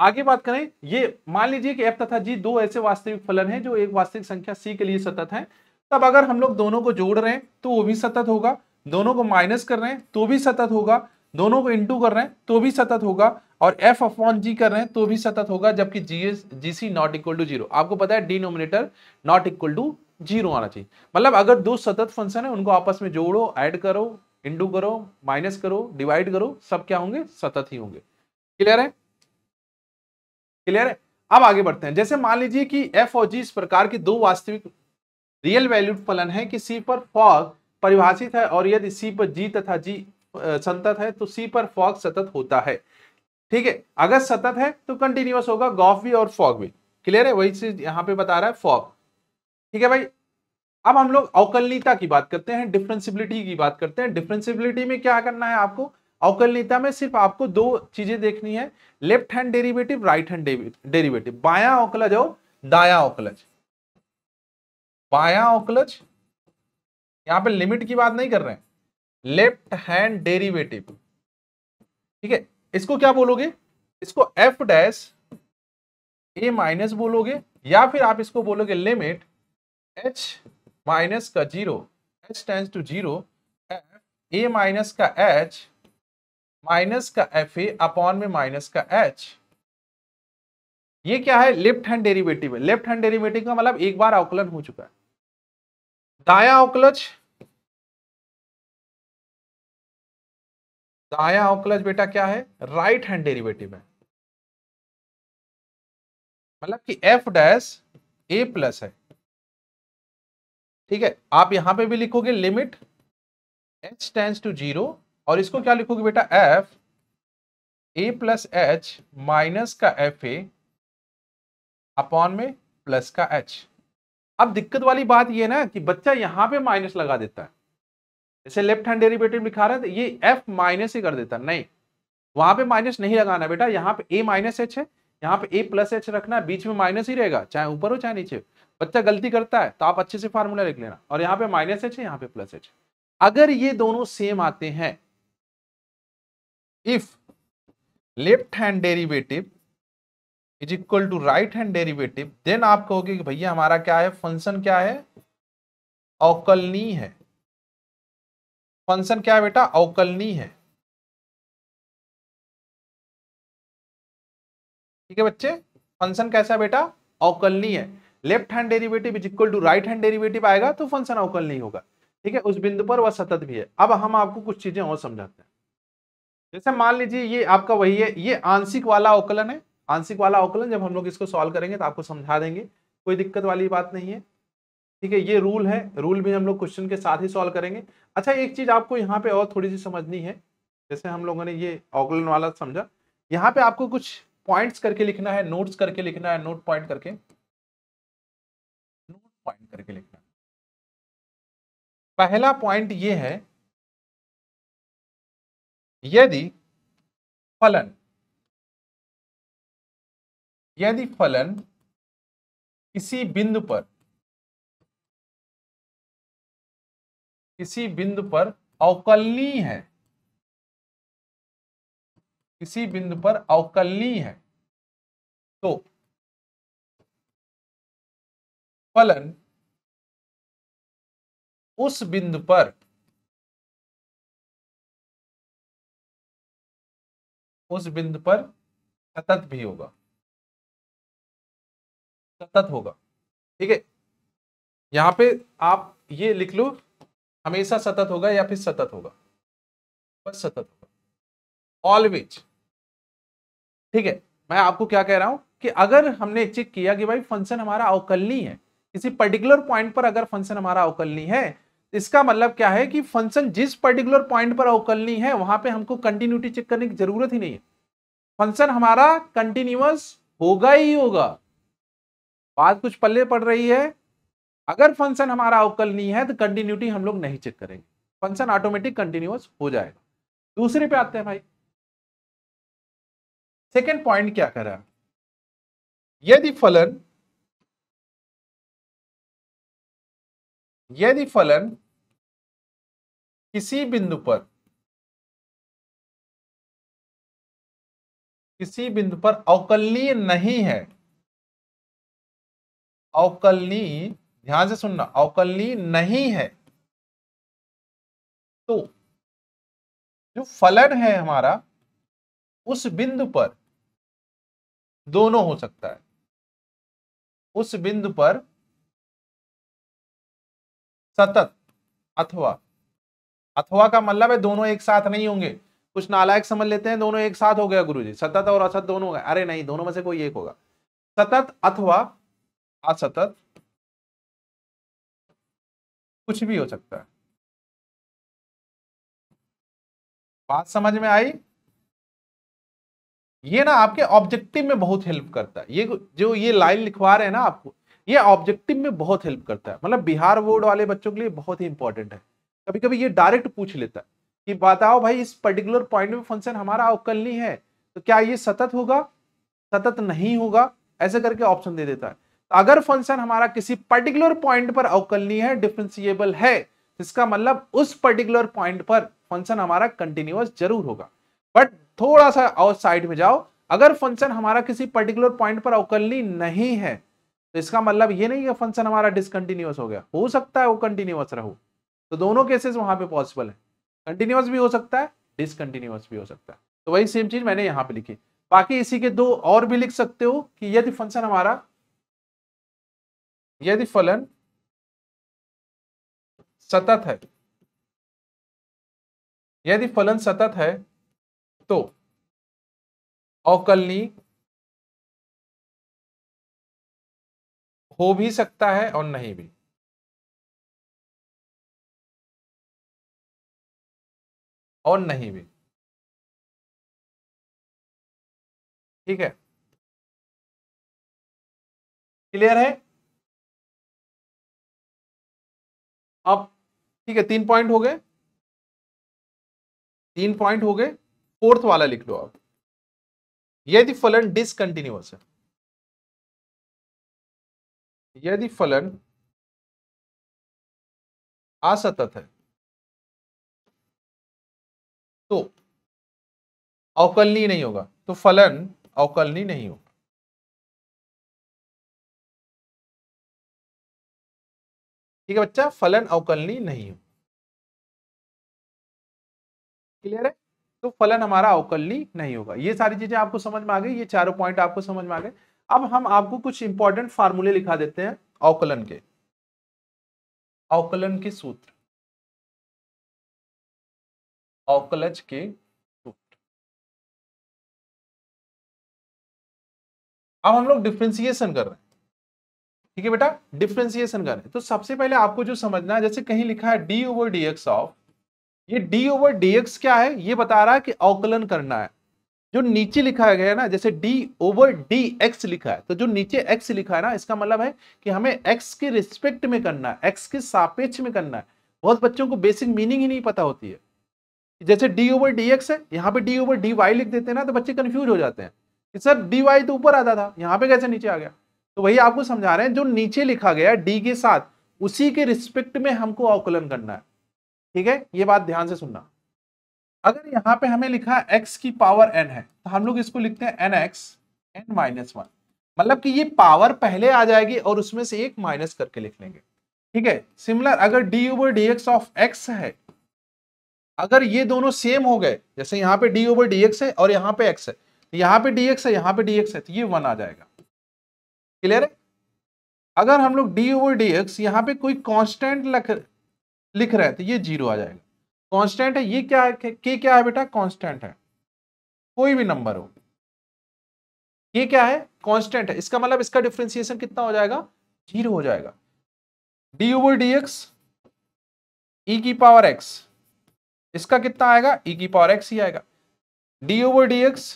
आगे बात करें, ये मान लीजिए कि f तथा g दो ऐसे वास्तविक फलन हैं जो एक वास्तविक संख्या c के लिए सतत है। तब अगर हम लोग दोनों को जोड़ रहे हैं तो वो भी सतत होगा, दोनों को माइनस कर रहे हैं तो भी सतत होगा, दोनों को इंटू कर रहे हैं तो भी सतत होगा, और f अपॉन g कर रहे हैं तो भी सतत होगा, जबकि जीसी नॉट इक्वल टू 0। आपको पता है डिनोमिनेटर नॉट इक्वल टू 0 आना चाहिए। मतलब अगर दो सतत फंक्शन है उनको आपस में जोड़ो, ऐड करो, इंटू करो, माइनस करो, डिवाइड करो, सब क्या होंगे, सतत ही होंगे। क्लियर है? क्लियर है? अब आगे बढ़ते हैं। जैसे मान लीजिए कि f और g इस प्रकार के दो वास्तविक रियल वैल्यूड फलन है कि c पर फॉग परिभाषित है, और यदि c पर g तथा g संतत है तो c पर फॉग सतत होता है। ठीक है, अगर सतत है तो कंटिन्यूअस होगा, गॉफ भी और फॉग भी। क्लियर है? वही चीज यहां पे बता रहा है, फॉग। ठीक है भाई, अब हम लोग अवकलनीयता की बात करते हैं, डिफरेंशियबिलिटी की बात करते हैं। डिफरेंशियबिलिटी में क्या करना है आपको, अवकलनीयता में सिर्फ आपको दो चीजें देखनी है, left hand derivative, right hand derivative, बायां अवकलज और दायां अवकलज। बायां अवकलज, यहां पे लिमिट की बात नहीं कर रहे हैं, लेफ्ट हैंड डेरिवेटिव। ठीक है, इसको क्या बोलोगे, इसको एफ डैश ए माइनस बोलोगे, या फिर आप इसको बोलोगे लिमिट एच माइनस का 0 h tends to 0 f a minus का एच माइनस का एफ ए अपॉन में माइनस का एच। ये क्या है, लेफ्ट हैंड डेरिवेटिव है। लेफ्ट हैंड डेरिवेटिव का मतलब एक बार अवकलन हो चुका है। दायां अवकलज, दायां अवकलज बेटा क्या है, राइट हैंड डेरिवेटिव है। मतलब कि एफ डैश ए प्लस है। ठीक है, आप यहां पे भी लिखोगे लिमिट एच टेंड्स टू 0, और इसको क्या लिखोगे बेटा, F A plus H minus का एफ ए अपॉन में प्लस का एच। अब दिक्कत वाली बात ये ना कि बच्चा यहां पे माइनस लगा देता है, जैसे लेफ्ट हैंड डेरिवेटिव लिखा रहा है तो ये एफ माइनस ही कर देता है। नहीं, वहां पे माइनस नहीं लगाना बेटा, यहाँ पे ए माइनस एच है, यहाँ पे ए प्लस एच रखना है, बीच में माइनस ही रहेगा, चाहे ऊपर हो चाहे नीचे। बच्चा गलती करता है तो आप अच्छे से फार्मूला लिख लेना, और यहाँ पे माइनस एच है, यहाँ पे प्लस एच। अगर ये दोनों सेम आते हैं, if left hand derivative is equal to right hand derivative, then आप कहोगे कि भैया हमारा क्या है, फंक्शन क्या है, अवकलनीय है। फंक्शन क्या है बेटा, अवकलनीय है। ठीक है बच्चे, फंक्शन कैसा है बेटा, अवकलनीय है। Left hand derivative is equal to right hand derivative आएगा तो फंक्शन अवकलनीय होगा। ठीक है, उस बिंदु पर वह सतत भी है। अब हम आपको कुछ चीजें और समझाते हैं। जैसे मान लीजिए ये आपका वही है, ये आंशिक वाला अवकलन है। आंशिक वाला अवकलन जब हम लोग इसको सॉल्व करेंगे तो आपको समझा देंगे, कोई दिक्कत वाली बात नहीं है। ठीक है, ये रूल है, रूल भी हम लोग क्वेश्चन के साथ ही सॉल्व करेंगे। अच्छा, एक चीज आपको यहाँ पे और थोड़ी सी समझनी है। जैसे हम लोगों ने ये अवकलन वाला समझा, यहाँ पे आपको कुछ पॉइंट्स करके लिखना है, नोट्स करके लिखना है, नोट पॉइंट करके, नोट पॉइंट करके लिखना है। पहला पॉइंट ये है, यदि फलन, यदि फलन किसी बिंदु पर, किसी बिंदु पर अवकलनीय है, किसी बिंदु पर अवकलनीय है, तो फलन उस बिंदु पर, उस बिंदु पर सतत भी होगा, सतत होगा। ठीक है, यहां पे आप ये लिख लो, हमेशा सतत होगा या फिर सतत होगा, बस सतत होगा, ऑलवेज। ठीक है, मैं आपको क्या कह रहा हूं कि अगर हमने चेक किया कि भाई फंक्शन हमारा अवकलनीय है, किसी पर्टिकुलर पॉइंट पर अगर फंक्शन हमारा अवकलनीय है, इसका मतलब क्या है कि फंक्शन जिस पर्टिकुलर पॉइंट पर अवकलनीय है वहां पे हमको कंटिन्यूटी चेक करने की जरूरत ही नहीं है, फंक्शन हमारा कंटिन्यूअस होगा ही होगा। बात कुछ पल्ले पड़ रही है, अगर फंक्शन हमारा अवकलनीय है तो कंटिन्यूटी हम लोग नहीं चेक करेंगे, फंक्शन ऑटोमेटिक कंटिन्यूअस हो जाएगा। दूसरे पे आते हैं भाई, सेकेंड पॉइंट क्या कह रहा है, यदि फलन, यदि फलन किसी बिंदु पर, किसी बिंदु पर अवकलनीय नहीं है, अवकलनीय, ध्यान से सुनना, अवकलनीय नहीं है, तो जो फलन है हमारा उस बिंदु पर दोनों हो सकता है, उस बिंदु पर सतत अथवा, अथवा का मतलब है दोनों एक साथ नहीं होंगे। कुछ नालायक समझ लेते हैं दोनों एक साथ हो गया गुरुजी, सतत और असत दोनों हो गए, अरे नहीं, दोनों में से कोई एक होगा, सतत अथवा असतत, कुछ भी हो सकता है। बात समझ में आई? ये ना आपके ऑब्जेक्टिव में बहुत हेल्प करता है, ये जो ये लाइन लिखवा रहे हैं ना आपको, ये ऑब्जेक्टिव में बहुत हेल्प करता है, मतलब बिहार बोर्ड वाले बच्चों के लिए बहुत ही इंपॉर्टेंट है। कभी कभी ये डायरेक्ट पूछ लेता है कि बताओ भाई इस पर्टिकुलर पॉइंट में फंक्शन हमारा अवकलनीय है तो क्या ये सतत होगा, सतत नहीं होगा, ऐसे करके ऑप्शन दे देता है। तो अगर फंक्शन हमारा किसी पर्टिकुलर पॉइंट पर अवकलनीय है, डिफरेंशिएबल है, इसका मतलब उस पर्टिकुलर पॉइंट पर फंक्शन हमारा कंटिन्यूअस जरूर होगा। बट थोड़ा सा और साइड में जाओ, अगर फंक्शन हमारा किसी पर्टिकुलर पॉइंट पर अवकलनीय नहीं है तो इसका मतलब ये नहीं कि फंक्शन हमारा डिसकंटिन्यूअस हो गया, हो सकता है वो कंटिन्यूअस रहो। तो दोनों केसेस वहां पे पॉसिबल है, कंटिन्यूअस भी हो सकता है, डिसकंटिन्यूअस भी हो सकता है। तो वही सेम चीज मैंने यहां पे लिखी। बाकी इसी के दो और भी लिख सकते हो कि यदि फंक्शन हमारा, यदि फलन सतत है, यदि फलन सतत है तो अवकलनीय हो भी सकता है और नहीं भी, और नहीं भी। ठीक है, क्लियर है? अब ठीक है, 3 पॉइंट हो गए, 3 पॉइंट हो गए, फोर्थ वाला लिख लो आप, यदि फलन डिसकंटिन्यूअस है, यदि फलन असतत है तो अवकलनीय नहीं होगा, तो फलन अवकलनीय नहीं होगा। ठीक है बच्चा, फलन अवकलनीय नहीं हो, क्लियर है? तो फलन हमारा अवकलनीय नहीं होगा। ये सारी चीजें आपको समझ में आ गई, ये चारों पॉइंट आपको समझ में आ गए। अब हम आपको कुछ इंपॉर्टेंट फार्मूले लिखा देते हैं अवकलन के, अवकलन के सूत्र, अवकलज के सूत्र। अब हम लोग डिफ्रेंसिएशन कर रहे हैं, ठीक है बेटा, डिफ्रेंसिएशन कर रहे हैं। तो सबसे पहले आपको जो समझना है, जैसे कहीं लिखा है D over d x of, ये डी ओवर डी एक्स क्या है, ये बता रहा है कि अवकलन करना है। जो नीचे लिखा गया है ना, जैसे डी ओवर डी एक्स लिखा है, तो जो नीचे एक्स लिखा है ना, इसका मतलब है कि हमें एक्स के रिस्पेक्ट में करना है, एक्स के सापेक्ष में करना है। बहुत बच्चों को बेसिक मीनिंग ही नहीं पता होती है। जैसे डी ओवर डी एक्स है, यहाँ पे डी ओवर डी वाई लिख देते हैं ना, तो बच्चे कंफ्यूज हो जाते हैं कि सर डी वाई तो ऊपर आता था, यहाँ पे कैसे नीचे आ गया। तो वही आपको समझा रहे हैं, जो नीचे लिखा गया डी के साथ, उसी के रिस्पेक्ट में हमको अवकलन करना है। ठीक है, ये बात ध्यान से सुनना। अगर यहाँ पे हमें लिखा है x की पावर n है, तो हम लोग इसको लिखते हैं nx n माइनस वन, मतलब कि ये पावर पहले आ जाएगी और उसमें से एक माइनस करके लिख लेंगे। ठीक है, सिमिलर अगर d over d x of x है, अगर ये दोनों सेम हो गए, जैसे यहाँ पे d ओवर डी एक्स है और यहाँ पे x है, यहाँ पे dx है, यहाँ पे dx है, तो ये 1 आ जाएगा। क्लियर है। अगर हम लोग d ओवर डी एक्स यहाँ पे कोई कांस्टेंट लिख रहे हैं, तो ये 0 आ जाएगा। कांस्टेंट है, ये क्या है, के क्या है बेटा, कांस्टेंट है, कोई भी नंबर हो, ये क्या है, कांस्टेंट है, इसका मतलब इसका डिफरेंशिएशन कितना हो जाएगा, 0 हो जाएगा। डी ओवर डी एक्स ई की पावर एक्स, इसका कितना आएगा, ई की पावर एक्स ही आएगा। डी ओवर डी एक्स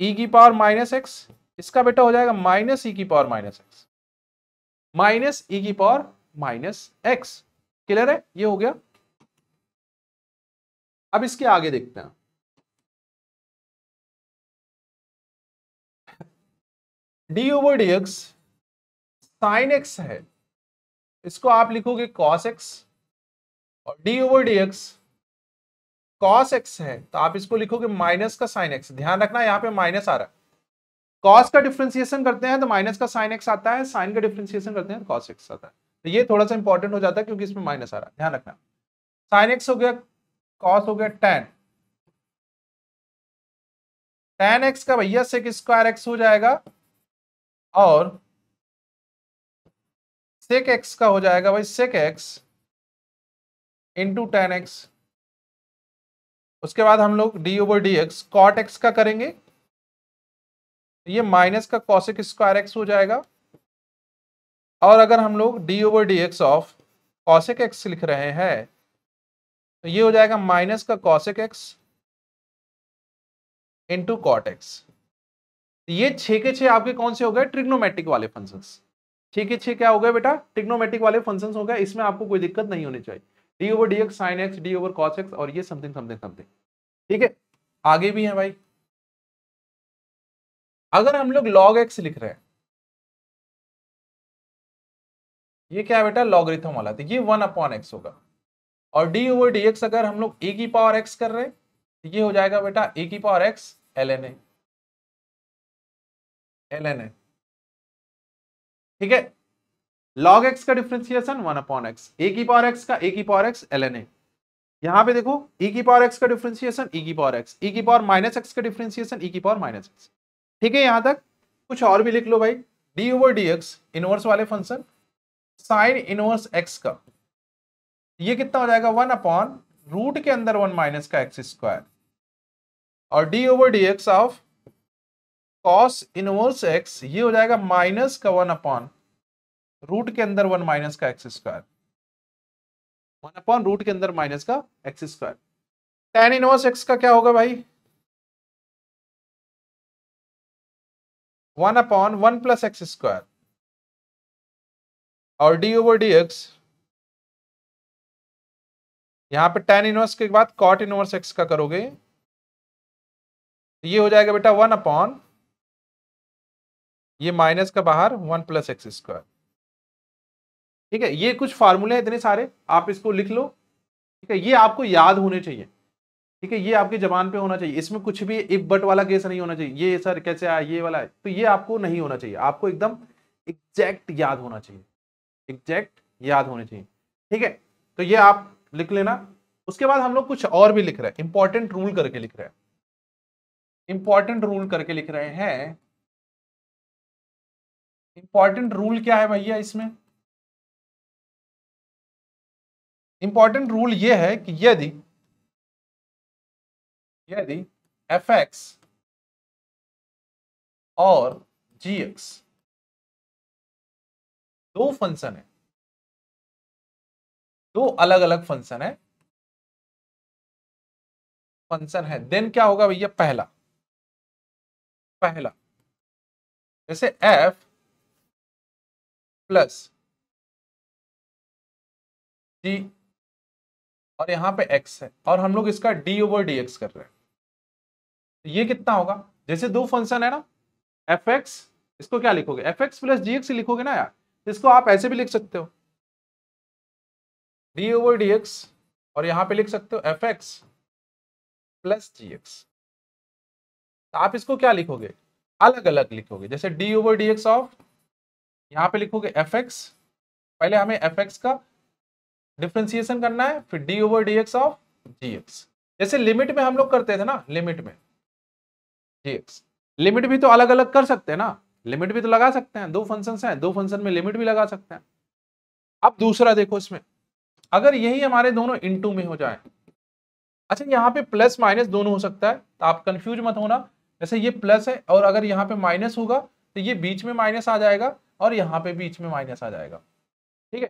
ई की पावर माइनस एक्स, इसका बेटा हो जाएगा माइनस ई की पावर माइनस एक्स, माइनस ई की पावर माइनस एक्स। क्लियर है, ये हो गया। अब इसके आगे देखते हैं, D over d x sine x है, इसको आप लिखोगे कॉस एक्स, और d over d x cos x है, तो आप इसको लिखोगे माइनस का साइन एक्स। ध्यान रखना यहाँ पे माइनस आ रहा है, कॉस का डिफरेंशिएशन करते हैं तो माइनस का साइन एक्स आता है, साइन का डिफरेंशिएशन करते हैं तो कॉस एक्स आता है। तो ये थोड़ा सा इंपॉर्टेंट हो जाता है क्योंकि इसमें माइनस आ रहा है, ध्यान रखना। साइन एक्स हो गया, कॉस हो गया टेन, टेन एक्स का भैया सेक स्क्वायर एक्स हो जाएगा, और सेक एक्स का हो जाएगा भाई sec x into tan x. उसके बाद हम लोग d over d x cot x का करेंगे, ये माइनस का कॉसेक स्क्वायर एक्स हो जाएगा। और अगर हम लोग d over d x of cosec x लिख रहे हैं, तो ये हो जाएगा माइनस का cosec x into cot x. ये 6 के 6 आपके कौन से हो गए, ट्रिग्नोमेट्रिक वाले फंक्शंस। 6 के 6 क्या हो गए बेटा, ट्रिग्नोमेट्रिक वाले फंक्शंस हो गए, इसमें आपको कोई दिक्कत नहीं होनी चाहिए। D over d x sine x, D over cos x, और ये समथिंग समथिंग समथिंग। ठीक है, आगे भी है भाई। अगर हम लोग लॉग एक्स लिख रहे हैं, ये क्या है बेटा, लॉगरिथम वाला, तो ये 1 अपॉन एक्स होगा। और डी ओवर डी एक्स अगर हम लोग ए की पावर एक्स कर रहे हैं, तो ये हो जाएगा बेटा ए की power x ln a, ln a। ठीक है, log x का डिफरेंशिएशन 1 अपॉन एक्स, ए की पावर एक्स का ए की पावर एक्स ln a। यहां पे देखो e की पावर x का डिफरेंशिएशन e की पावर x, e की पावर माइनस एक्स का डिफरेंशिएशन e की पावर माइनस एक्स। ठीक है, यहां तक कुछ और भी लिख लो भाई। D over d x inverse वाले फंक्शन साइन इनवर्स x का, ये कितना हो जाएगा, 1 अपॉन रूट के अंदर 1 माइनस का एक्स स्क्वायर। और d over d x of cos inverse x, ये हो जाएगा माइनस का 1 अपॉन रूट के अंदर 1 माइनस का एक्स स्क्वायर, 1 अपॉन रूट के अंदर माइनस का x square. tan inverse x का क्या होगा भाई, 1 अपॉन 1 प्लस एक्स स्क्वायर। और डी ओवर डी एक्स, यहां पे tan इनवर्स के बाद cot इनवर्स x का करोगे, ये हो जाएगा बेटा 1 अपॉन, ये माइनस का बाहर 1 प्लस एक्स स्क्वायर। ठीक है, ये कुछ फार्मूले हैं इतने सारे, आप इसको लिख लो। ठीक है, ये आपको याद होने चाहिए। ठीक है, ये आपकी जबान पे होना चाहिए, इसमें कुछ भी इफ बट वाला केस नहीं होना चाहिए, ये सर कैसे आया ये वाला है, तो ये आपको नहीं होना चाहिए, आपको एकदम एग्जैक्ट याद होना चाहिए, एग्जैक्ट याद होने चाहिए। ठीक है, तो ये आप लिख लेना। उसके बाद हम लोग कुछ और भी लिख रहे हैं, इंपॉर्टेंट रूल करके लिख रहे हैं, इंपॉर्टेंट रूल करके लिख रहे हैं। इंपॉर्टेंट रूल क्या है भैया इसमें, इंपॉर्टेंट रूल ये है कि यदि एफ एक्स और gx दो फंक्शन है, दो अलग अलग फंक्शन है, देन क्या होगा भैया, पहला जैसे f प्लस g और यहां पे x है और हम लोग इसका d ओवर dx कर रहे हैं, तो ये कितना होगा, जैसे दो फंक्शन है ना fx, इसको क्या लिखोगे, fx प्लस gx लिखोगे ना यार, इसको आप ऐसे भी लिख सकते हो d ओवर dx और यहां पे लिख सकते हो fx प्लस gx। तो आप इसको क्या लिखोगे, अलग अलग लिखोगे, जैसे d ओवर dx ऑफ, यहां पे लिखोगे fx, पहले हमें fx का डिफरेंशिएशन करना है, फिर d over dx of gx, जैसे लिमिट में हम लोग करते थे ना, लिमिट में gx, लिमिट भी तो अलग अलग कर सकते हैं ना, लिमिट भी तो लगा सकते हैं, दो फंक्शंस हैं, दो फंक्शन में लिमिट भी लगा सकते हैं। अब दूसरा देखो इसमें, अगर यही हमारे दोनों इनटू में हो जाए, अच्छा यहाँ पे प्लस माइनस दोनों हो सकता है, तो आप कंफ्यूज मत होना, जैसे ये प्लस है और अगर यहाँ पे माइनस होगा तो ये बीच में माइनस आ जाएगा और यहाँ पे बीच में माइनस आ जाएगा, ठीक है,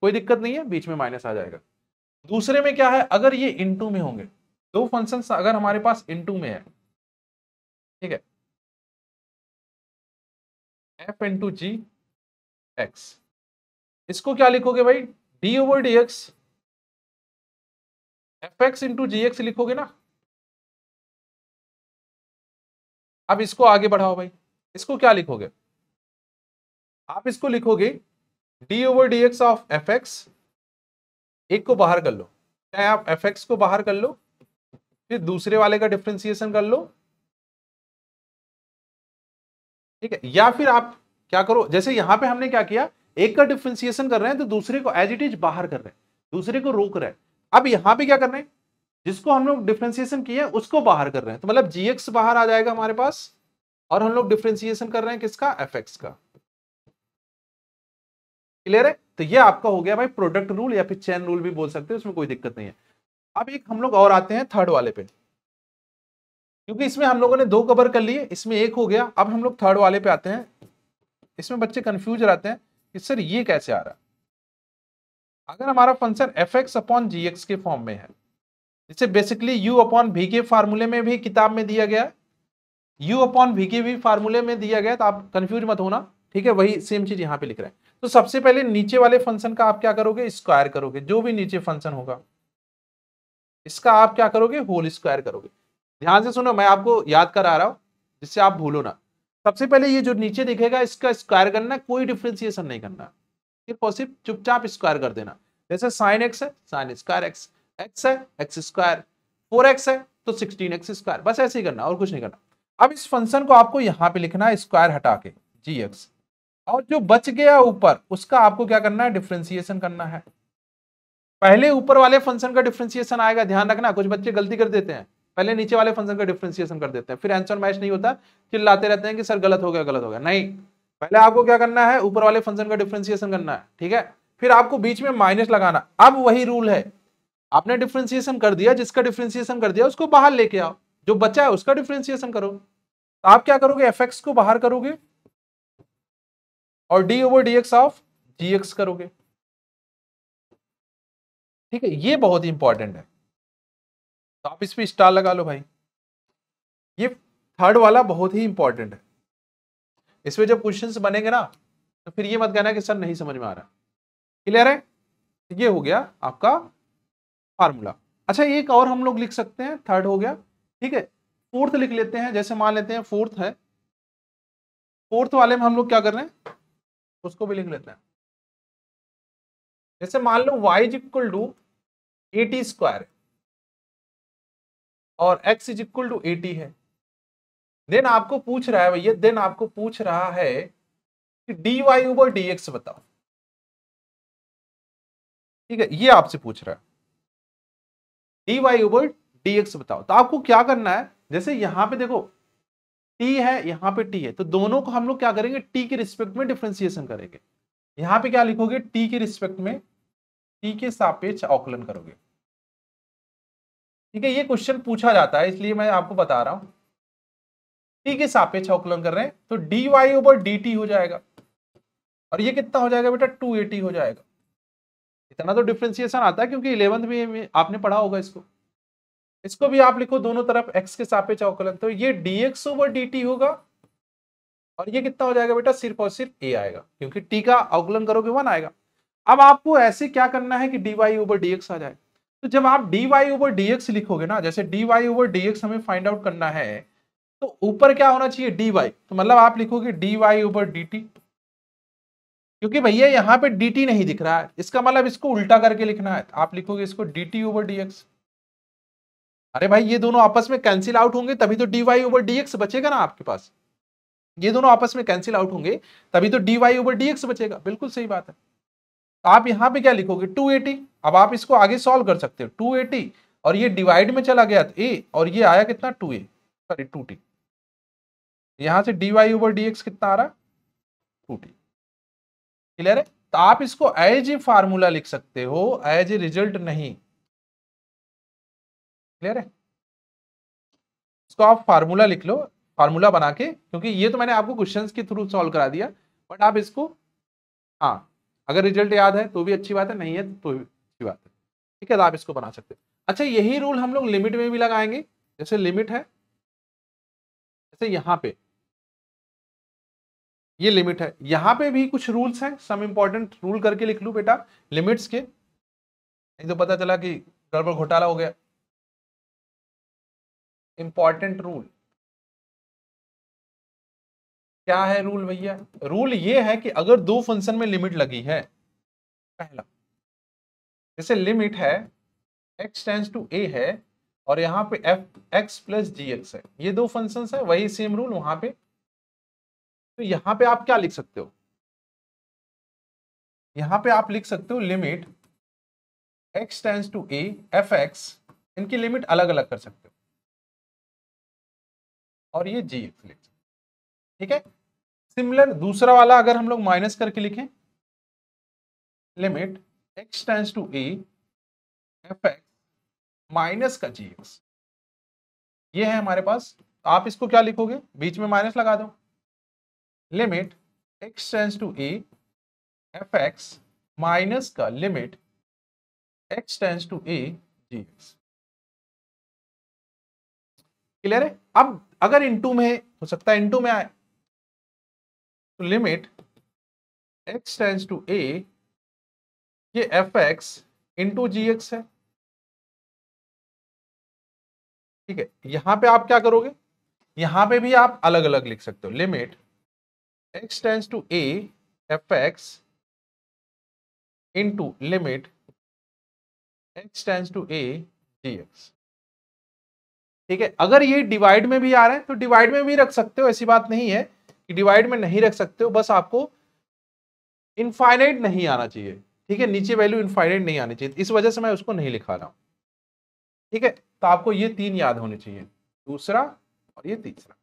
कोई दिक्कत नहीं है, बीच में माइनस आ जाएगा। दूसरे में क्या है, अगर ये इनटू में होंगे, दो फंक्शंस अगर हमारे पास इनटू में है, ठीक है, f इंटू जी एक्स, इसको क्या लिखोगे भाई, d over d x, f x into g x लिखोगे ना। अब इसको आगे बढ़ाओ भाई, इसको क्या लिखोगे, आप इसको लिखोगे d over d x of F x, एक को बाहर कर लो, चाहे आप एफ एक्स को बाहर कर लो, फिर दूसरे वाले का डिफरेंशिएशन कर लो, ठीक है, या फिर आप क्या करो, जैसे यहां पे हमने क्या किया, एक का डिफरेंशिएशन कर रहे हैं तो दूसरे को एज इट इज बाहर कर रहे हैं, दूसरे को रोक रहे हैं। अब यहां पे क्या कर रहे हैं, जिसको हम लोग डिफरेंशिएशन किए उसको बाहर कर रहे हैं, तो मतलब जीएक्स बाहर आ जाएगा हमारे पास, और हम लोग डिफरेंशिएशन कर रहे हैं किसका, एफ एक्स का। क्लियर है, तो ये आपका हो गया भाई प्रोडक्ट रूल, या फिर चेन रूल भी बोल सकते हैं, उसमें कोई दिक्कत नहीं है। अब एक हम लोग और आते हैं थर्ड वाले पे, क्योंकि इसमें हम लोगों ने दो कवर कर लिए, इसमें एक हो गया, अब हम लोग थर्ड वाले पे आते हैं। इसमें बच्चे कंफ्यूज रहते हैं कि सर ये कैसे आ रहा है, अगर हमारा फंक्शन एफ एक्स अपॉन जी एक्स के फॉर्म में है, जिसे बेसिकली यू अपॉन वी के फार्मूले में भी किताब में दिया गया है, यू अपॉन वी के भी फार्मूले में दिया गया है, तो आप कंफ्यूज मत होना, ठीक है, वही सेम चीज यहां पे लिख रहे हैं। तो सबसे पहले नीचे वाले फंक्शन का आप क्या करोगे, स्क्वायर करोगे, जो भी नीचे फंक्शन होगा इसका आप क्या करोगे, होल स्क्वायर करोगे। ध्यान से सुनो, मैं आपको याद करा रहा हूं जिससे आप भूलो ना। सबसे पहले ये जो नीचे दिखेगा इसका स्क्वायर करना है, कोई डिफरेंशिएशन नहीं करना, सिर्फ और सिर्फ चुपचाप स्क्वायर कर देना। जैसे साइन एक्स है, साइन स्क्वायर एक्स, एक्स है एक्स स्क्वायर, 4x है तो 16x स्क्वायर, बस ऐसे ही करना और कुछ नहीं करना। अब इस फंक्शन को आपको यहां पे लिखना है स्क्वायर हटा के gx, और जो बच गया ऊपर उसका आपको क्या करना है, डिफरेंशिएशन करना है। पहले ऊपर वाले फंक्शन का डिफरेंशिएशन आएगा, ध्यान रखना, कुछ बच्चे गलती कर देते हैं, पहले नीचे वाले फंक्शन का डिफरेंशिएशन कर देते हैं, फिर आंसर मैच नहीं होता, चिल्लाते रहते हैं कि सर गलत हो गया गलत हो गया। नहीं, पहले आपको क्या करना है, ऊपर वाले फंक्शन का डिफरेंशिएशन करना है, ठीक है, फिर आपको बीच में माइनस लगाना। अब वही रूल है, आपने डिफरेंशिएशन कर दिया, जिसका डिफरेंशिएशन कर दिया उसको बाहर लेके आओ, जो बचा है उसका डिफरेंशिएशन करो। तो आप क्या करोगे, एफ एक्स को बाहर करोगे और d over d x of g x करोगे, ठीक है, ये बहुत ही इंपॉर्टेंट है, तो आप इस पे स्टार लगा लो भाई। ये थर्ड वाला बहुत ही इंपॉर्टेंट है, इसमें जब क्वेश्चंस बनेंगे ना तो फिर ये मत कहना कि सर नहीं समझ में आ रहा। क्लियर है, ये हो गया आपका फार्मूला। अच्छा, एक और हम लोग लिख सकते हैं, थर्ड हो गया, ठीक है, फोर्थ लिख लेते हैं। जैसे मान लेते हैं फोर्थ है, फोर्थ वाले में हम लोग क्या कर रहे हैं उसको भी लिख लेते हैं। जैसे मान लो y is equal to 80 square और x इज इक्वल टू 80 है, देन आपको पूछ रहा है भैया, देन आपको पूछ रहा है कि dy ओवर dx बताओ, ठीक है, ये आपसे पूछ रहा है dy ओवर dx बताओ। तो आपको क्या करना है, जैसे यहां पे देखो t है, यहां पे t है, तो दोनों को हम लोग क्या करेंगे, t के रिस्पेक्ट में डिफरेंशिएशन करेंगे। यहां पे क्या लिखोगे, t के रिस्पेक्ट में, t के सापेक्ष अवकलन करोगे, ठीक है, ये क्वेश्चन पूछा जाता है इसलिए मैं आपको बता रहा हूं। टी के सापेक्ष अवकलन कर रहे हैं, तो d y over d t हो जाएगा, और ये कितना हो जाएगा बेटा 280 हो जाएगा। इतना तो डिफरेंशिएशन आता है क्योंकि 11th में आपने पढ़ा होगा इसको। इसको भी आप लिखो दोनों तरफ x के सापेक्ष अवकलन, तो ये dx ओवर dt होगा, और ये कितना हो जाएगा बेटा सिर्फ और सिर्फ a आएगा, क्योंकि t का अवकलन करोगे 1 आएगा। अब आपको ऐसे क्या करना है कि dy ओवर dx आ जाए, तो जब आप dy ओवर dx लिखोगे ना, जैसे dy ओवर dx हमें फाइंड आउट करना है, तो ऊपर क्या होना चाहिए dy, तो मतलब आप लिखोगे dy ओवर dt, क्योंकि भैया यहाँ पे dt नहीं दिख रहा है, इसका मतलब इसको उल्टा करके लिखना है, आप लिखोगे इसको dt ओवर dx। अरे भाई ये दोनों आपस में कैंसिल आउट होंगे तभी तो dy ओवर dx बचेगा ना आपके पास, ये दोनों आपस में कैंसिल आउट होंगे तभी तो dy ओवर dx बचेगा, बिल्कुल सही बात है। तो आप यहां पे क्या लिखोगे 280। अब आप इसको आगे सॉल्व कर सकते हो, 280 और ये डिवाइड में चला गया a, और ये आया कितना 2a सॉरी 2t, यहां से dy ओवर dx कितना आ रहा 2t। क्लियर है? तो आप इसको एज ए फार्मूला लिख सकते हो, एज ए रिजल्ट नहीं। क्लियर है? इसको आप फार्मूला लिख लो, फार्मूला बना के, क्योंकि ये तो मैंने आपको क्वेश्चंस के थ्रू सॉल्व करा दिया, बट आप इसको, हाँ अगर रिजल्ट याद है तो भी अच्छी बात है, नहीं है तो भी अच्छी बात है। ठीक है, तो आप इसको बना सकते हैं। अच्छा यही रूल हम लोग लिमिट में भी लगाएंगे, जैसे लिमिट है, जैसे यहाँ पे ये लिमिट है, यहाँ पे भी कुछ रूल्स हैं, सम इंपॉर्टेंट रूल करके लिख लू बेटा लिमिट्स के, नहीं तो पता चला कि गड़बड़ घोटाला हो गया। इंपॉर्टेंट रूल क्या है रूल भैया? रूल ये है कि अगर दो फंक्शन में लिमिट लगी है, पहला जैसे लिमिट है x टेंड्स टू a है, और यहाँ पे f(x + gx) है, ये दो फंक्शंस है, वही सेम रूल वहां पे। तो यहाँ पे आप क्या लिख सकते हो, यहाँ पे आप लिख सकते हो limit x tends to a f(x), इनकी लिमिट अलग अलग कर सकते हो, और ये gx लिख सकते हो। ठीक है, सिमिलर दूसरा वाला अगर हम लोग माइनस करके लिखें, limit x tends to a f(x) minus का gx, ये है हमारे पास। आप इसको क्या लिखोगे, बीच में माइनस लगा दो, limit x tends to a f(x) minus का limit x tends to a gx। Clear है? अब अगर इनटू में हो सकता है, इनटू में आए, तो limit x tends to a, ये f(x) इंटू gx है। ठीक है, यहां पे आप क्या करोगे, यहां पे भी आप अलग अलग लिख सकते हो, limit x tends to a f(x) into limit x tends to a gx। ठीक है, अगर ये डिवाइड में भी आ रहे हैं तो डिवाइड में भी रख सकते हो, ऐसी बात नहीं है कि डिवाइड में नहीं रख सकते हो, बस आपको इनफाइनाइट नहीं आना चाहिए। ठीक है, नीचे वैल्यू इनफाइनाइट नहीं आनी चाहिए, इस वजह से मैं उसको नहीं लिखा रहा हूं। ठीक है, तो आपको ये तीन याद होने चाहिए, दूसरा और ये तीसरा।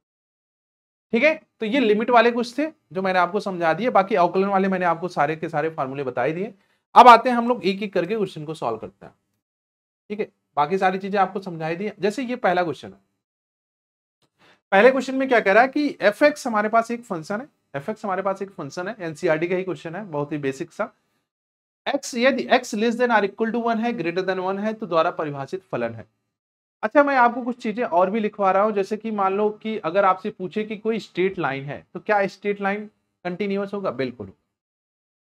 ठीक है, तो ये लिमिट वाले कुछ थे जो मैंने आपको समझा दिए, बाकी अवकलन वाले मैंने आपको सारे के सारे फार्मूले बता दिए। अब आते हैं हम लोग एक एक करके क्वेश्चन को सॉल्व करते हैं। ठीक है, बाकी सारी चीजें आपको समझाई दी। जैसे ये पहला क्वेश्चन है, पहले क्वेश्चन में क्या कह रहा है कि f(x) हमारे पास एक फंक्शन है, f(x) हमारे पास एक फंक्शन है, एनसीईआरटी का ही क्वेश्चन है, बहुत ही बेसिक सा। x यदि x <= 1 है, > 1 है, तो द्वारा परिभाषित फलन है। अच्छा मैं आपको कुछ चीजें और भी लिखवा रहा हूं, जैसे कि मान लो कि अगर आपसे पूछे कि कोई स्ट्रेट लाइन है, तो क्या स्ट्रेट लाइन कंटिन्यूअस होगा? बिल्कुल।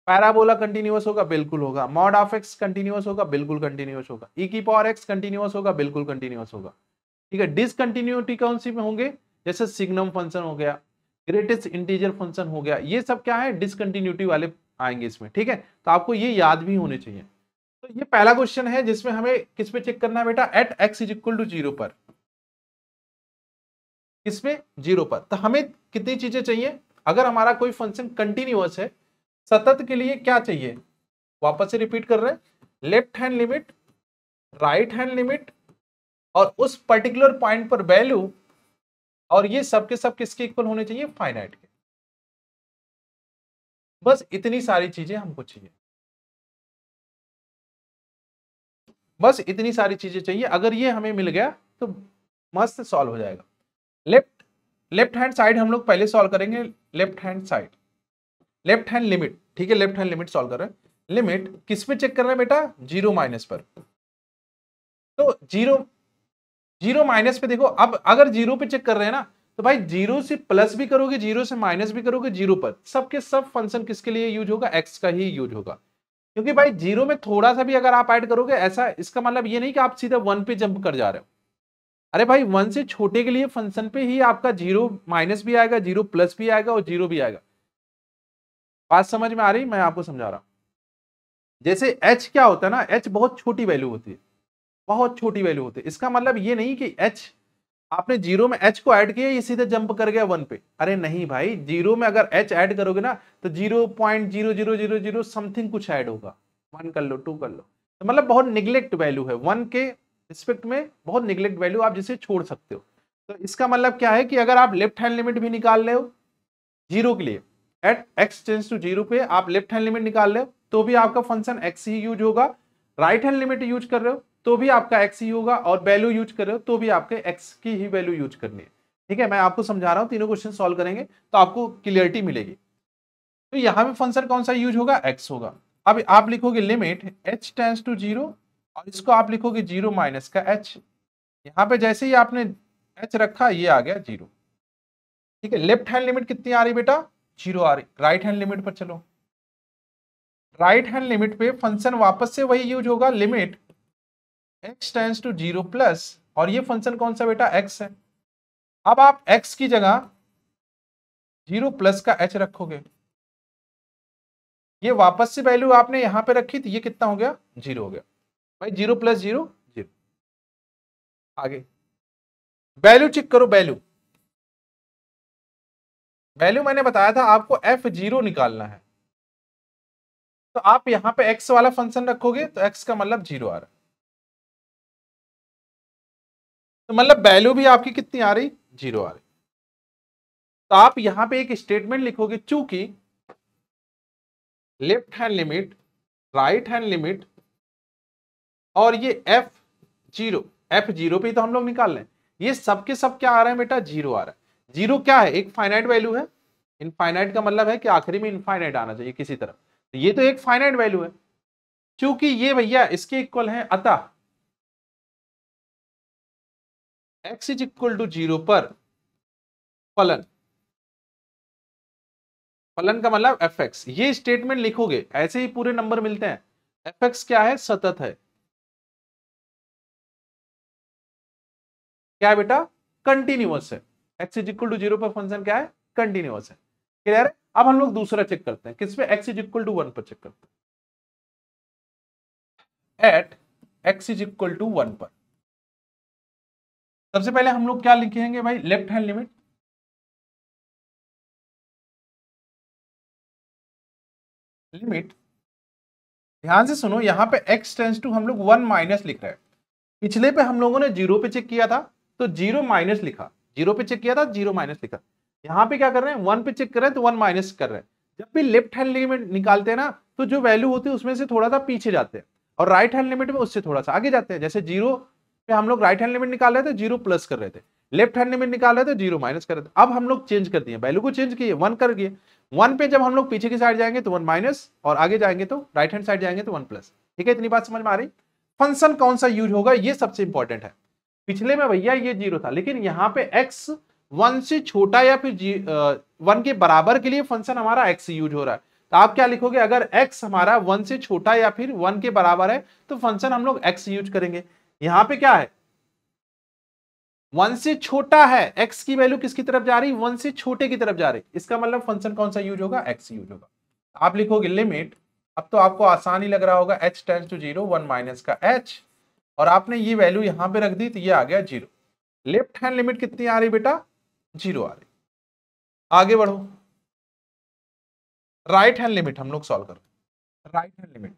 पैराबोला कंटिन्यूअस होगा? बिल्कुल होगा। मॉड ऑफ x कंटिन्यूअस होगा? बिल्कुल कंटिन्यूअस होगा। e⁻x कंटिन्यूअस होगा? बिल्कुल कंटिन्यूअस होगा। ठीक है, डिसकंटिन्यूटी कौन सी में होंगे? जैसे सिग्नम फंक्शन हो गया, ग्रेटेस्ट इंटीजर फंक्शन हो गया, ये सब क्या है डिसकंटिन्यूटी वाले आएंगे इसमें। ठीक है, तो आपको ये याद भी होने चाहिए। तो ये पहला क्वेश्चन है जिसमें हमें किस पे चेक करना है बेटा, एट x = 0 पर, किसमें 0 पर। तो हमें कितनी चीजें चाहिए, अगर हमारा कोई फंक्शन कंटिन्यूअस है, सतत के लिए क्या चाहिए, वापस से रिपीट कर रहे हैं, left hand limit, right hand limit, और उस पर्टिकुलर पॉइंट पर वैल्यू, और ये सब के सब किसके इक्वल होने चाहिए, फाइनाइट के। बस इतनी सारी चीजें हमको चाहिए, बस इतनी सारी चीजें चाहिए। अगर ये हमें मिल गया तो मस्त सॉल्व हो जाएगा। लेफ्ट लेफ्ट हैंड साइड हम लोग पहले सॉल्व करेंगे, left hand side, left hand limit, ठीक है, लेफ्ट हैंड लिमिट सॉल्व कर रहे हैं। लिमिट किस पे चेक कर रहे हैं बेटा, जीरो माइनस पर। तो जीरो माइनस पे देखो, अब अगर जीरो पे चेक कर रहे हैं ना, तो भाई जीरो से प्लस भी करोगे, जीरो से माइनस भी करोगे, जीरो पर सबके सब फंक्शन किसके लिए यूज होगा, एक्स का ही यूज होगा। क्योंकि भाई जीरो में थोड़ा सा भी अगर आप ऐड करोगे, ऐसा इसका मतलब ये नहीं कि आप सीधा वन पे जंप कर जा रहे हो। अरे भाई वन से छोटे के लिए फंक्शन पे ही आपका जीरो माइनस भी आएगा, जीरो प्लस भी आएगा और जीरो भी आएगा। बात समझ में आ रही, मैं आपको समझा रहा हूं। जैसे h क्या होता है ना, h बहुत छोटी वैल्यू होती है, बहुत छोटी वैल्यू होती है। इसका मतलब ये नहीं कि h आपने जीरो में h को ऐड किया, ये सीधे जंप कर गया वन पे। अरे नहीं भाई, जीरो में अगर h ऐड करोगे ना, तो 0.0000 समथिंग कुछ ऐड होगा, वन कर लो, टू कर लो, तो मतलब बहुत निगलेक्ट वैल्यू है वन के रिस्पेक्ट में, बहुत निगलेक्ट वैल्यू, आप जिसे छोड़ सकते हो। तो इसका मतलब क्या है कि अगर आप लेफ्ट हैंड लिमिट भी निकाल रहे हो जीरो के लिए, at x tends to zero पे आप लेफ्ट हैंड लिमिट निकाल रहे हो, तो भी आपका फंक्शन x ही यूज होगा। राइट हैंड लिमिट यूज कर रहे हो तो भी आपका x ही होगा, और वैल्यू यूज कर रहे हो तो भी आपके x की ही वैल्यू यूज करनी है। ठीक है, मैं आपको समझा रहा हूं, तीनों क्वेश्चन सॉल्व करेंगे तो आपको क्लियरिटी मिलेगी। तो यहां पे फंक्शन कौन सा यूज होगा, x होगा। अब आप लिखोगे limit h tends to zero, और इसको आप लिखोगे जीरो माइनस का h। यहां पे जैसे ही आपने h रखा, ये आ गया जीरो। ठीक है, लेफ्ट हैंड लिमिट कितनी आ रही बेटा, जीरो आ रही। राइट हैंड लिमिट पर चलो, राइट हैंड लिमिट पे फंक्शन वापस से वही यूज होगा, limit x tends to zero plus, और ये फंक्शन कौन सा बेटा, x है। अब आप x की जगह जीरो प्लस का h रखोगे, ये वापस से वैल्यू आपने यहां पे रखी, तो ये कितना हो गया, जीरो हो गया। भाई जीरो प्लस जीरो जीरो। आगे वैल्यू चेक करो, वैल्यू वैल्यू मैंने बताया था आपको f0 निकालना है, तो आप यहां पे x वाला फंक्शन रखोगे तो x का मतलब जीरो आ रहा है, तो मतलब वैल्यू भी आपकी कितनी आ रही, जीरो आ रही। तो आप यहां पे एक स्टेटमेंट लिखोगे, चूंकि left hand limit, right hand limit और ये f0 पे ही तो हम लोग निकाल रहे हैं, ये सबके सब क्या आ रहा है बेटा, जीरो आ रहा है। जीरो क्या है, एक फाइनाइट वैल्यू है। इनफाइनाइट का मतलब है कि आखिरी में इनफाइनाइट आना चाहिए किसी तरफ, तो ये तो एक फाइनाइट वैल्यू है। क्योंकि ये भैया इसके इक्वल है, अतः x is equal to zero पर फलन, फलन का मतलब fx, ये स्टेटमेंट लिखोगे, ऐसे ही पूरे नंबर मिलते हैं। fx क्या है, सतत है, क्या है बेटा, कंटिन्यूअस है। x is equal to zero पर फंक्शन क्या है, कंटिन्यूअस है। क्लियर है। अब हम लोग दूसरा चेक करते हैं, किस पे, x is equal to one पर चेक करते हैं, at x is equal to one पर। सबसे पहले हम लोग क्या लिखेंगे भाई, लेफ्ट हैंड लिमिट, लिमिट ध्यान से सुनो, यहां पे x टेंस टू हम लोग वन माइनस लिख रहे हैं। पिछले पे हम लोगों ने जीरो पे चेक किया था तो जीरो माइनस लिखा, जीरो पे चेक किया था जीरो माइनस लिखा। यहां पे क्या कर रहे हैं, वन पे चेक कर रहे हैं तो वन माइनस कर रहे हैं। जब भी लेफ्ट हैंड लिमिट निकालते हैं ना, तो जो वैल्यू होती है उसमें से थोड़ा सा पीछे जाते हैं, और राइट हैंड लिमिट में उससे थोड़ा सा आगे जाते हैं। जैसे जीरो पे हम लोग राइट हैंड लिमिट निकाल रहे थे, जीरो प्लस कर रहे थे, लेफ्ट हैंड लिमिट निकाल रहे थे, जीरो माइनस कर रहे थे। अब हम लोग चेंज कर दिए, वैल्यू को चेंज किए, वन कर दिए। वन पे जब हम लोग पीछे की साइड जाएंगे तो वन माइनस, और आगे जाएंगे तो राइट हैंड साइड जाएंगे तो वन प्लस। ठीक है, इतनी बात समझ में आ रही। फंक्शन कौन सा यूज होगा, ये सबसे इंपॉर्टेंट है। पिछले में भैया ये जीरो था, लेकिन यहाँ पे x वन से छोटा या फिर वन के बराबर के लिए फंक्शन हमारा x यूज हो रहा है। तो आप क्या लिखोगे, अगर x हमारा वन से छोटा या फिर वन के बराबर है तो फंक्शन हम लोग x यूज करेंगे। यहां पे क्या है, वन से छोटा है, x की वैल्यू किसकी तरफ जा रही, वन से छोटे की तरफ जा रही, इसका मतलब फंक्शन कौन सा यूज होगा, x यूज होगा। आप लिखोगे लिमिट, अब तो आपको आसान ही लग रहा होगा, h tends to zero, one minus का h, और आपने ये वैल्यू यहां पे रख दी तो ये आ गया जीरो। लेफ्ट हैंड लिमिट कितनी आ रही बेटा, जीरो आ रही। आगे बढ़ो, राइट हैंड लिमिट हम लोग सॉल्व कर, राइट हैंड लिमिट,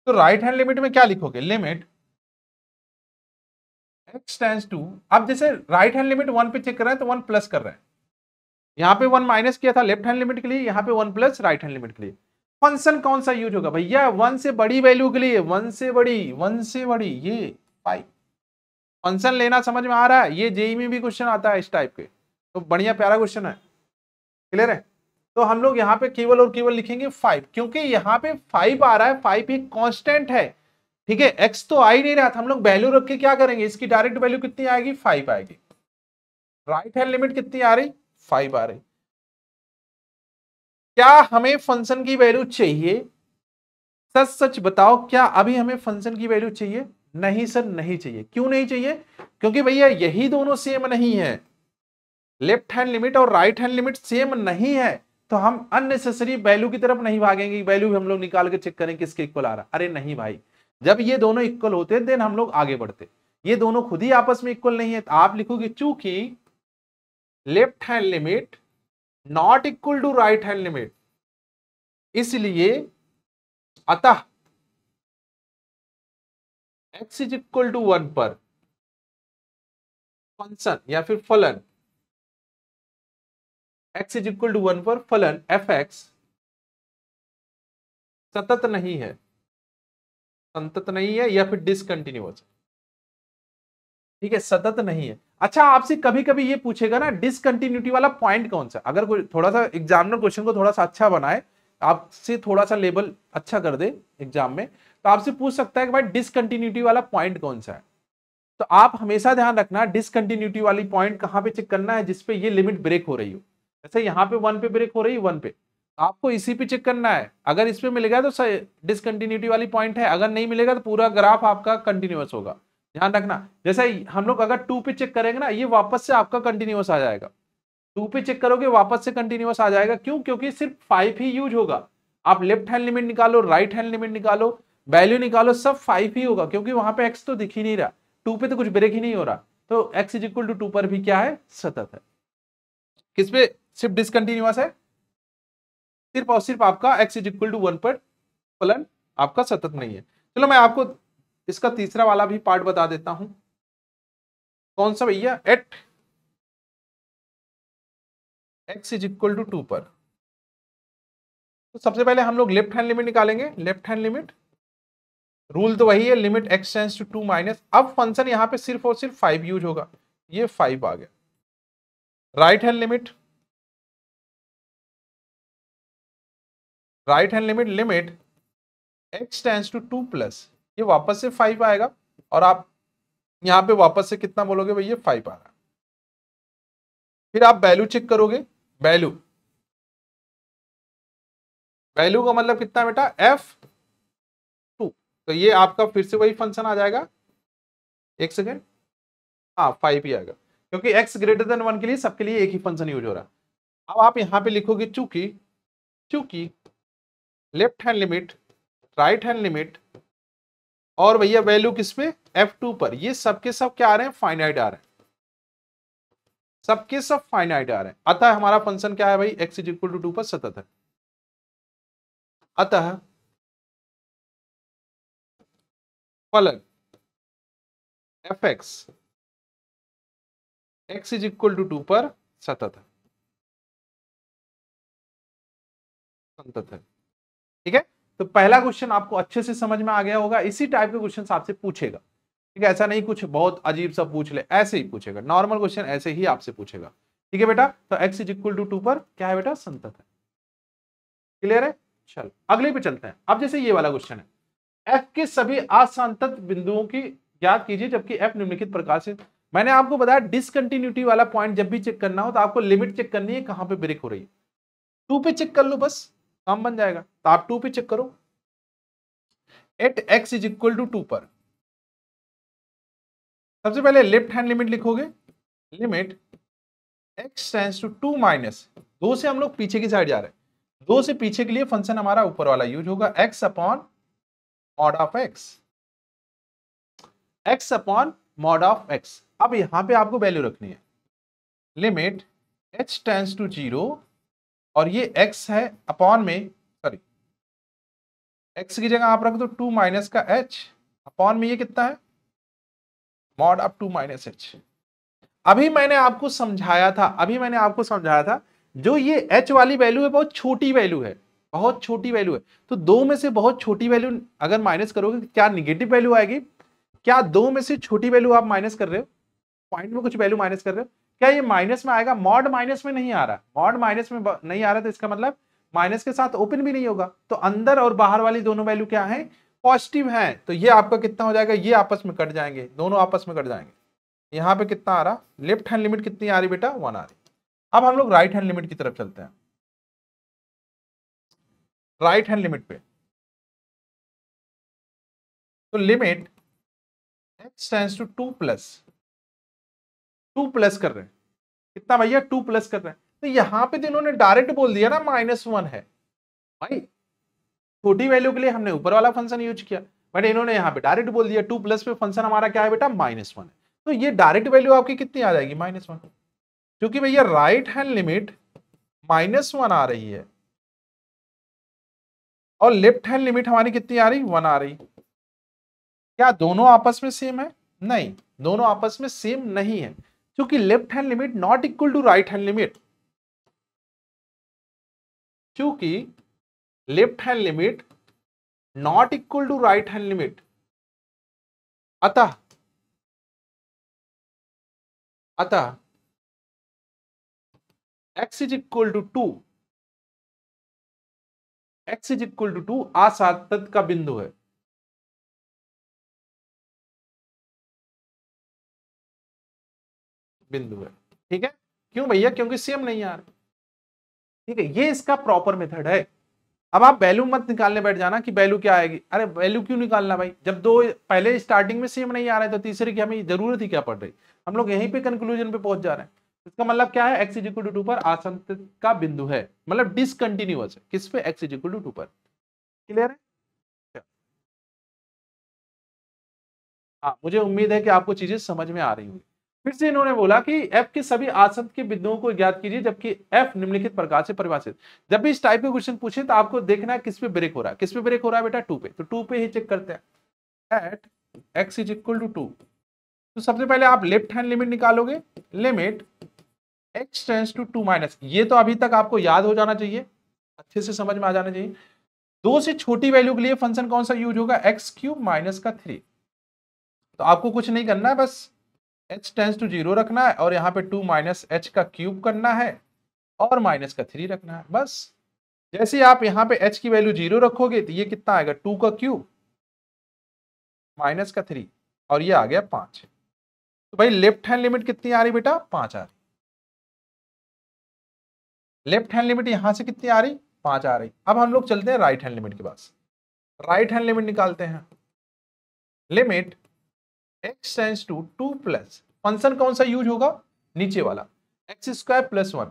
तो राइट हैंड लिमिट में क्या लिखोगे, लिमिट x टेंड्स टू, अब जैसे राइट हैंड लिमिट वन पे चेक कर रहे हैं तो वन प्लस कर रहे हैं, यहां पे वन माइनस किया था लेफ्ट हैंड लिमिट के लिए, यहां पे one plus right hand limit के लिए। फंक्शन कौन सा यूज होगा भैया, वन से बड़ी वैल्यू के लिए, वन से बड़ी ये पाई, फंक्शन लेना समझ में आ रहा है? ये जेई में भी क्वेश्चन आता है इस टाइप के, तो बढ़िया प्यारा क्वेश्चन है। क्लियर है? तो हम लोग यहाँ पे केवल और केवल लिखेंगे 5, क्योंकि यहाँ पे 5 आ रहा है, 5 एक कांस्टेंट है। ठीक है, x तो आ ही नहीं रहा था, हम लोग वैल्यू रख के क्या करेंगे, इसकी डायरेक्ट वैल्यू कितनी आएगी, 5 आएगी। राइट हैंड लिमिट कितनी आ रही, 5 आ रही। क्या हमें फंक्शन की वैल्यू चाहिए? सच सच बताओ, क्या अभी हमें फंक्शन की वैल्यू चाहिए? नहीं सर, नहीं चाहिए। क्यों नहीं चाहिए? क्योंकि भैया यही दोनों सेम नहीं है, लेफ्ट हैंड लिमिट और राइट हैंड लिमिट सेम नहीं है, तो हम अननेसेसरी वैल्यू की तरफ नहीं भागेंगे। वैल्यू भी हम लोग निकाल के चेक करें किसके इक्वल आ रहा। अरे नहीं भाई, जब ये दोनों इक्वल होते देन हम लोग आगे बढ़ते। ये दोनों खुद ही आपस में इक्वल नहीं है, तो आप लिखोगे चूंकि left hand limit not equal to right hand limit, इसलिए अतः x इज इक्वल टू 1 पर फंक्शन या फिर फलन x इज इक्वल टू 1 पर फलन fx सतत नहीं है, संतत नहीं है या फिर डिसकंटिन्यूअस। ठीक है, सतत नहीं है। अच्छा, आपसे कभी कभी ये पूछेगा ना, डिसकंटिन्यूटी वाला पॉइंट कौन सा? अगर कोई थोड़ा सा एग्जामिनर क्वेश्चन को थोड़ा सा अच्छा बनाए, आपसे थोड़ा सा लेवल अच्छा कर दे एग्जाम में, तो आपसे पूछ सकता है कि भाई डिसकंटिन्यूटी वाला पॉइंट कौन सा है। तो आप हमेशा ध्यान रखना, डिसकंटिन्यूटी वाली पॉइंट कहां पे चेक करना है, जिसपे ये लिमिट ब्रेक हो रही हो। जैसे यहाँ पे 1 पे ब्रेक हो रही है, 1 पे, आपको इसी पे चेक करना है। अगर इस पे मिलेगा तो डिसकंटिन्यूटी वाली पॉइंट है, अगर नहीं मिलेगा तो पूरा ग्राफ आपका कंटिन्यूअस होगा। ध्यान रखना, जैसे हम लोग अगर 2 पे चेक करेंगे ना, ये वापस से आपका कंटिन्यूअस आ जाएगा। 2 पे चेक करोगे वापस से कंटिन्यूअस आ जाएगा। क्यों? क्योंकि सिर्फ 5 ही यूज होगा। आप लेफ्ट हैंड लिमिट निकालो, राइट हैंड लिमिट निकालो, वैल्यू निकालो, सब 5 ही होगा, क्योंकि वहां पे x तो दिख ही नहीं रहा, 2 पे तो कुछ ब्रेक ही नहीं हो रहा। तो x इज इक्वल टू 2 पर भी क्या है, सतत है। किस पे सिर्फ डिसकंटिन्यूअस है? सिर्फ और सिर्फ आपका x इज इक्वल टू 1 पर फलन आपका सतत नहीं है। चलो मैं आपको इसका तीसरा वाला भी पार्ट बता देता हूं। कौन सा भैया? At x is equal to 2 पर। तो सबसे पहले हम लोग लेफ्ट हैंड लिमिट निकालेंगे। लेफ्ट हैंड लिमिट रूल तो वही है, limit x tends to 2 minus. अब फंक्शन यहां पे सिर्फ और सिर्फ 5 यूज होगा, ये 5 आ गया। Right hand limit, right hand limit limit x tends to 2 plus, ये वापस से 5 आएगा, और आप यहां पे वापस से कितना बोलोगे भैया, 5 आ रहा है। फिर आप वैल्यू चेक करोगे, वैल्यू, वैल्यू का मतलब कितना बेटा, f2, तो ये आपका फिर से वही फंक्शन आ जाएगा। एक सेकेंड, हाँ 5 ही आएगा, क्योंकि x ग्रेटर देन 1 के लिए सबके लिए एक ही फंक्शन यूज हो रहा है। अब आप यहां पे लिखोगे चूंकि, चूंकि left hand limit, right hand limit, और भैया वैल्यू किस पे, f2 पर, ये सबके सब क्या आ रहे हैं, फाइनाइट आ रहे हैं, सबके सब फाइनाइट आ रहे हैं। अतः हमारा फंक्शन क्या है भाई, x इज इक्वल टू 2 पर सतत है। अतः फलन fx x is equal to 2 पर सतत है, संतत है। ठीक है, तो पहला क्वेश्चन आपको अच्छे से समझ में आ गया होगा। इसी टाइप के क्वेश्चन आपसे पूछेगा। ठीक है, ऐसा नहीं कुछ बहुत अजीब सा पूछ ले, ऐसे ही पूछेगा, नॉर्मल क्वेश्चन ऐसे ही आपसे पूछेगा। ठीक है बेटा, तो x इज इक्वल टू 2 पर क्या है बेटा, संतत है। क्लियर है? चल अगले पे चलते हैं। अब जैसे ये वाला क्वेश्चन है, f के सभी असंतत बिंदुओं की ज्ञात कीजिए जबकि f निम्नलिखित प्रकार से। मैंने आपको बताया डिसकंटिन्यूटी वाला पॉइंट जब भी चेक करना हो तो आपको लिमिट चेक करनी है कहां पे ब्रेक हो रही है। 2 पे चेक कर लो, बस काम बन जाएगा। तो आप 2 पे चेक करो, at x is equal to 2 पर सबसे पहले लेफ्ट हैंड लिमिट लिखोगे, limit x tends to 2 minus, 2 से हम लोग पीछे की साइड जा रहे हैं, 2 से पीछे के लिए फंक्शन हमारा ऊपर वाला यूज होगा, x upon mod of x, x upon mod of x। अब यहां पे आपको वैल्यू रखनी है, लिमिट h टेंड्स टू 0, और ये x है अपॉन में, सॉरी x की जगह आप रख दो 2 माइनस का h, अपॉन में ये कितना है, मॉड ऑफ 2 माइनस h। अभी मैंने आपको समझाया था, जो ये h वाली वैल्यू है बहुत छोटी वैल्यू है, बहुत छोटी वैल्यू है। तो 2 में से बहुत छोटी वैल्यू अगर माइनस करोगे क्या निगेटिव वैल्यू आएगी, क्या दो में से छोटी वैल्यू आप माइनस कर रहे हो, पॉइंट में कुछ वैल्यू माइनस कर रहे हो, क्या ये माइनस में आएगा? मॉड माइनस में नहीं आ रहा, मॉड माइनस में नहीं आ रहा, तो इसका मतलब माइनस के साथ ओपन भी नहीं होगा, तो अंदर और बाहर वाली दोनों वैल्यू क्या है? पॉजिटिव है। तो ये आपका कितना हो जाएगा? ये आपस में कट जाएंगे, दोनों आपस में कट जाएंगे। यहां पे कितना आ रहा? लेफ्ट हैंड लिमिट कितनी आ रही बेटा? 1 आ रही। अब हम लोग राइट हैंड लिमिट की तरफ चलते हैं। राइट हैंड लिमिट पे तो limit x tends to 2 plus, 2 plus कर रहे हैं कितना भैया? 2 प्लस कर रहे हैं। तो यहां पे तो इन्होंने डायरेक्ट बोल दिया ना -1 है भाई, छोटी वैल्यू के लिए हमने ऊपर वाला फंक्शन यूज किया, बट इन्होंने यहाँ पे डायरेक्ट बोल दिया 2 प्लस पे फंक्शन हमारा क्या है बेटा? -1 है। तो ये डायरेक्ट वैल्यू आपकी कितनी आ जाएगी? -1, क्योंकि भैया राइट हैंड लिमिट -1 आ रही है और लेफ्ट हैंड लिमिट हमारी कितनी आ रही? 1 आ रही। क्या दोनों आपस में सेम है? नहीं, दोनों आपस में सेम नहीं है, क्योंकि left hand limit not equal to right hand limit, क्योंकि left hand limit not equal to right hand limit. अतः अतः x is equal to 2, x is equal to 2 आसातत का बिंदु है। बिंदु है, ठीक है। क्यों भैया? क्योंकि सेम नहीं आ रहा, ठीक है। ये इसका प्रॉपर मेथड है। अब आप वैल्यू मत निकालने बैठ जाना कि वैल्यू क्या आएगी। अरे वैल्यू क्यों निकालना भाई, जब दो पहले स्टार्टिंग में सेम नहीं आ रहे तो तीसरे की हमें जरूरत ही क्या पड़ रही? हम लोग यहीं पे कंक्लूजन पे पहुंच जा रहे हैं। इसका मतलब क्या है? x इज इक्वल टू 2 पर आसंत का बिंदु है, मतलब डिसकंटिन्यूअस है। किस पे? x इज इक्वल टू 2 पर। क्लियर है? हाँ, मुझे उम्मीद है कि आपको चीजें समझ में आ रही होंगी। फिर से इन्होंने बोला कि f के सभी आसंत के बिंदुओं को ज्ञात कीजिए, जबकि f निम्नलिखित प्रकार से परिभाषित। जब भी इस टाइप के क्वेश्चन पूछे तो आपको देखना है किस पे ब्रेक हो रहा है। किस पे ब्रेक हो रहा है बेटा? 2 पे। तो 2 पे ही चेक करते हैं। At x is equal to 2, तो सबसे पहले आप लेफ्ट हैंड लिमिट निकालोगे। Limit x tends to 2 minus, ये तो अभी तक आपको याद हो जाना चाहिए, अच्छे से समझ में आ जाना चाहिए। 2 से छोटी वैल्यू के लिए फंक्शन कौन सा यूज होगा? x क्यूब माइनस का 3। तो आपको कुछ नहीं करना है, बस h टेंड्स टू 0 रखना है और यहाँ पे 2 माइनस h का क्यूब करना है और माइनस का 3 रखना है बस। जैसे आप यहाँ पे h की वैल्यू 0 रखोगे तो ये कितना आएगा? 2 का क्यूब माइनस का 3 और ये आ गया 5। तो भाई लेफ्ट हैंड लिमिट कितनी आ रही बेटा? 5 आ रही। लेफ्ट हैंड लिमिट यहां से कितनी आ रही? 5 आ रही। अब हम लोग चलते हैं राइट हैंड लिमिट के पास। राइट हैंड लिमिट निकालते हैं। Limit x tends to 2 plus, function कौन सा यूज होगा? नीचे वाला, एक्स स्क्वायर प्लस 1।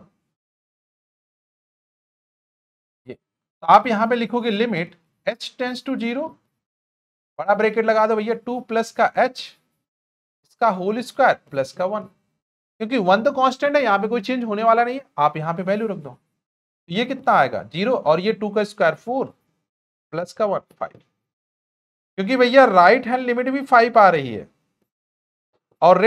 ये तो आप यहां पे लिखोगे लिमिट h टेंड्स टू 0, बड़ा ब्रैकेट लगा दो भैया, 2 प्लस का h इसका होल स्क्वायर प्लस का 1, क्योंकि 1 तो कांस्टेंट है, यहाँ पे कोई चेंज होने वाला नहीं है। आप यहाँ पे वैल्यू रख दो, ये कितना आएगा? 0 और ये 2 का स्क्वायर 4 प्लस का 1 5, क्योंकि भैया राइट हैंड लिमिट भी 5 आ रही है और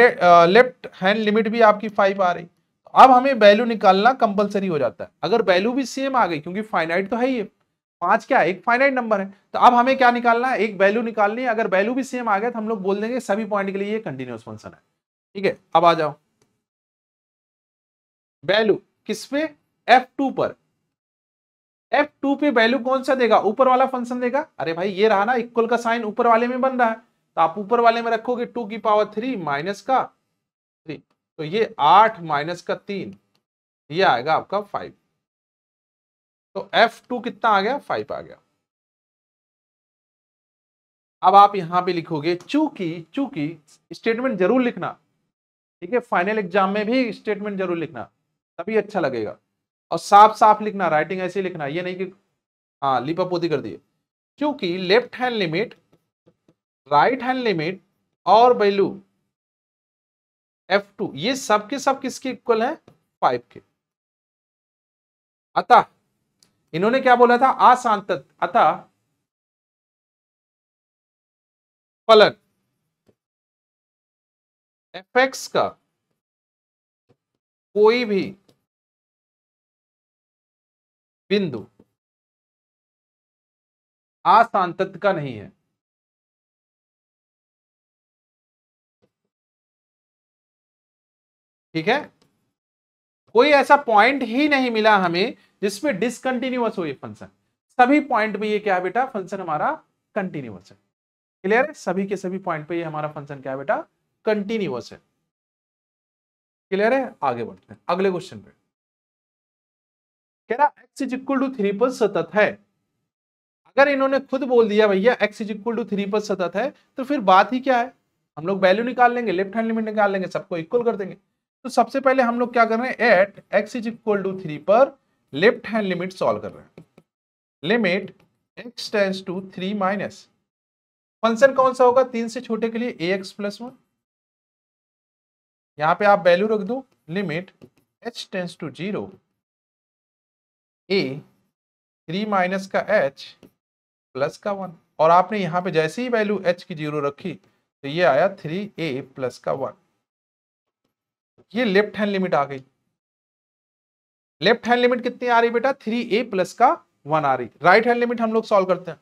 लेफ्ट हैंड लिमिट भी आपकी 5 आ रही। अब हमें वैल्यू निकालना कंपलसरी हो जाता है, अगर वैल्यू भी सेम आ गई, क्योंकि फाइनाइट तो है ही, 5 क्या है? एक फाइनाइट नंबर है। तो अब हमें क्या निकालना है? एक वैल्यू निकालनी है। अगर वैल्यू भी सेम आ गया तो हम लोग बोल देंगे सभी पॉइंट के लिए ये कंटिन्यूअस फंक्शन है। ठीक है, अब आ जाओ वैल्यू किस पे? F2 पर। F2 पे वैल्यू कौन सा देगा? ऊपर वाला फंक्शन देगा। अरे भाई ये रहा ना, इक्वल का साइन ऊपर वाले में बन रहा है, तो आप ऊपर वाले में रखोगे 2 की पावर 3 माइनस का 3, तो ये 8 माइनस का 3, ये आएगा आपका 5। तो F2 कितना आ गया? 5 आ गया। अब आप यहां पे लिखोगे चूंकि, चूंकि स्टेटमेंट जरूर लिखना, ठीक है, फाइनल एग्जाम में भी स्टेटमेंट जरूर लिखना, तभी अच्छा लगेगा। और साफ साफ लिखना, राइटिंग ऐसे लिखना, ये नहीं कि हाँ लिपापोती कर दिए। क्योंकि left hand limit, right hand limit और वैल्यू F2 ये सब के सब किसके इक्वल है? 5 के। अतः इन्होंने क्या बोला था? असांतत। अतः फलन fx का कोई भी बिंदु असांतत का नहीं है। ठीक है, कोई ऐसा पॉइंट ही नहीं मिला हमें जिसमें डिसकंटिन्यूअस हो ये फंक्शन। सभी पॉइंट पे ये क्या है बेटा, फंक्शन हमारा कंटिन्यूअस है। क्लियर है, सभी के सभी पॉइंट पे ये हमारा फंक्शन क्या है बेटा, कंटिन्यूअस है। क्लियर है, आगे बढ़ते हैं अगले क्वेश्चन पे। कह रहा x इज इक्वल टू 3 पर सतत है। अगर इन्होंने खुद बोल दिया भैया x इज इक्वल टू 3 पर सतत है, तो फिर बात ही क्या है, हम लोग वैल्यू निकाल लेंगे, लेफ्ट हैंड लिमिट निकाल लेंगे, सबको इक्वल कर देंगे। तो सबसे पहले हम लोग क्या कर रहे हैं, at x is equal to 3 पर लेफ्ट हैंड लिमिट सॉल्व कर रहे हैं। Limit x tends to 3 minus, function कौन सा होगा 3 से छोटे के लिए ax प्लस 1, यहां पे आप वैल्यू रख दो, limit h tends to 0 a 3 minus का h प्लस का 1, और आपने यहां पे जैसे ही वैल्यू h की 0 रखी तो ये आया 3a प्लस का 1। ये लेफ्ट हैंड लिमिट आ गई। लेफ्ट हैंड लिमिट कितनी आ रही बेटा, 3a प्लस का 1 आ रही। राइट हैंड लिमिट हम लोग सॉल्व करते हैं।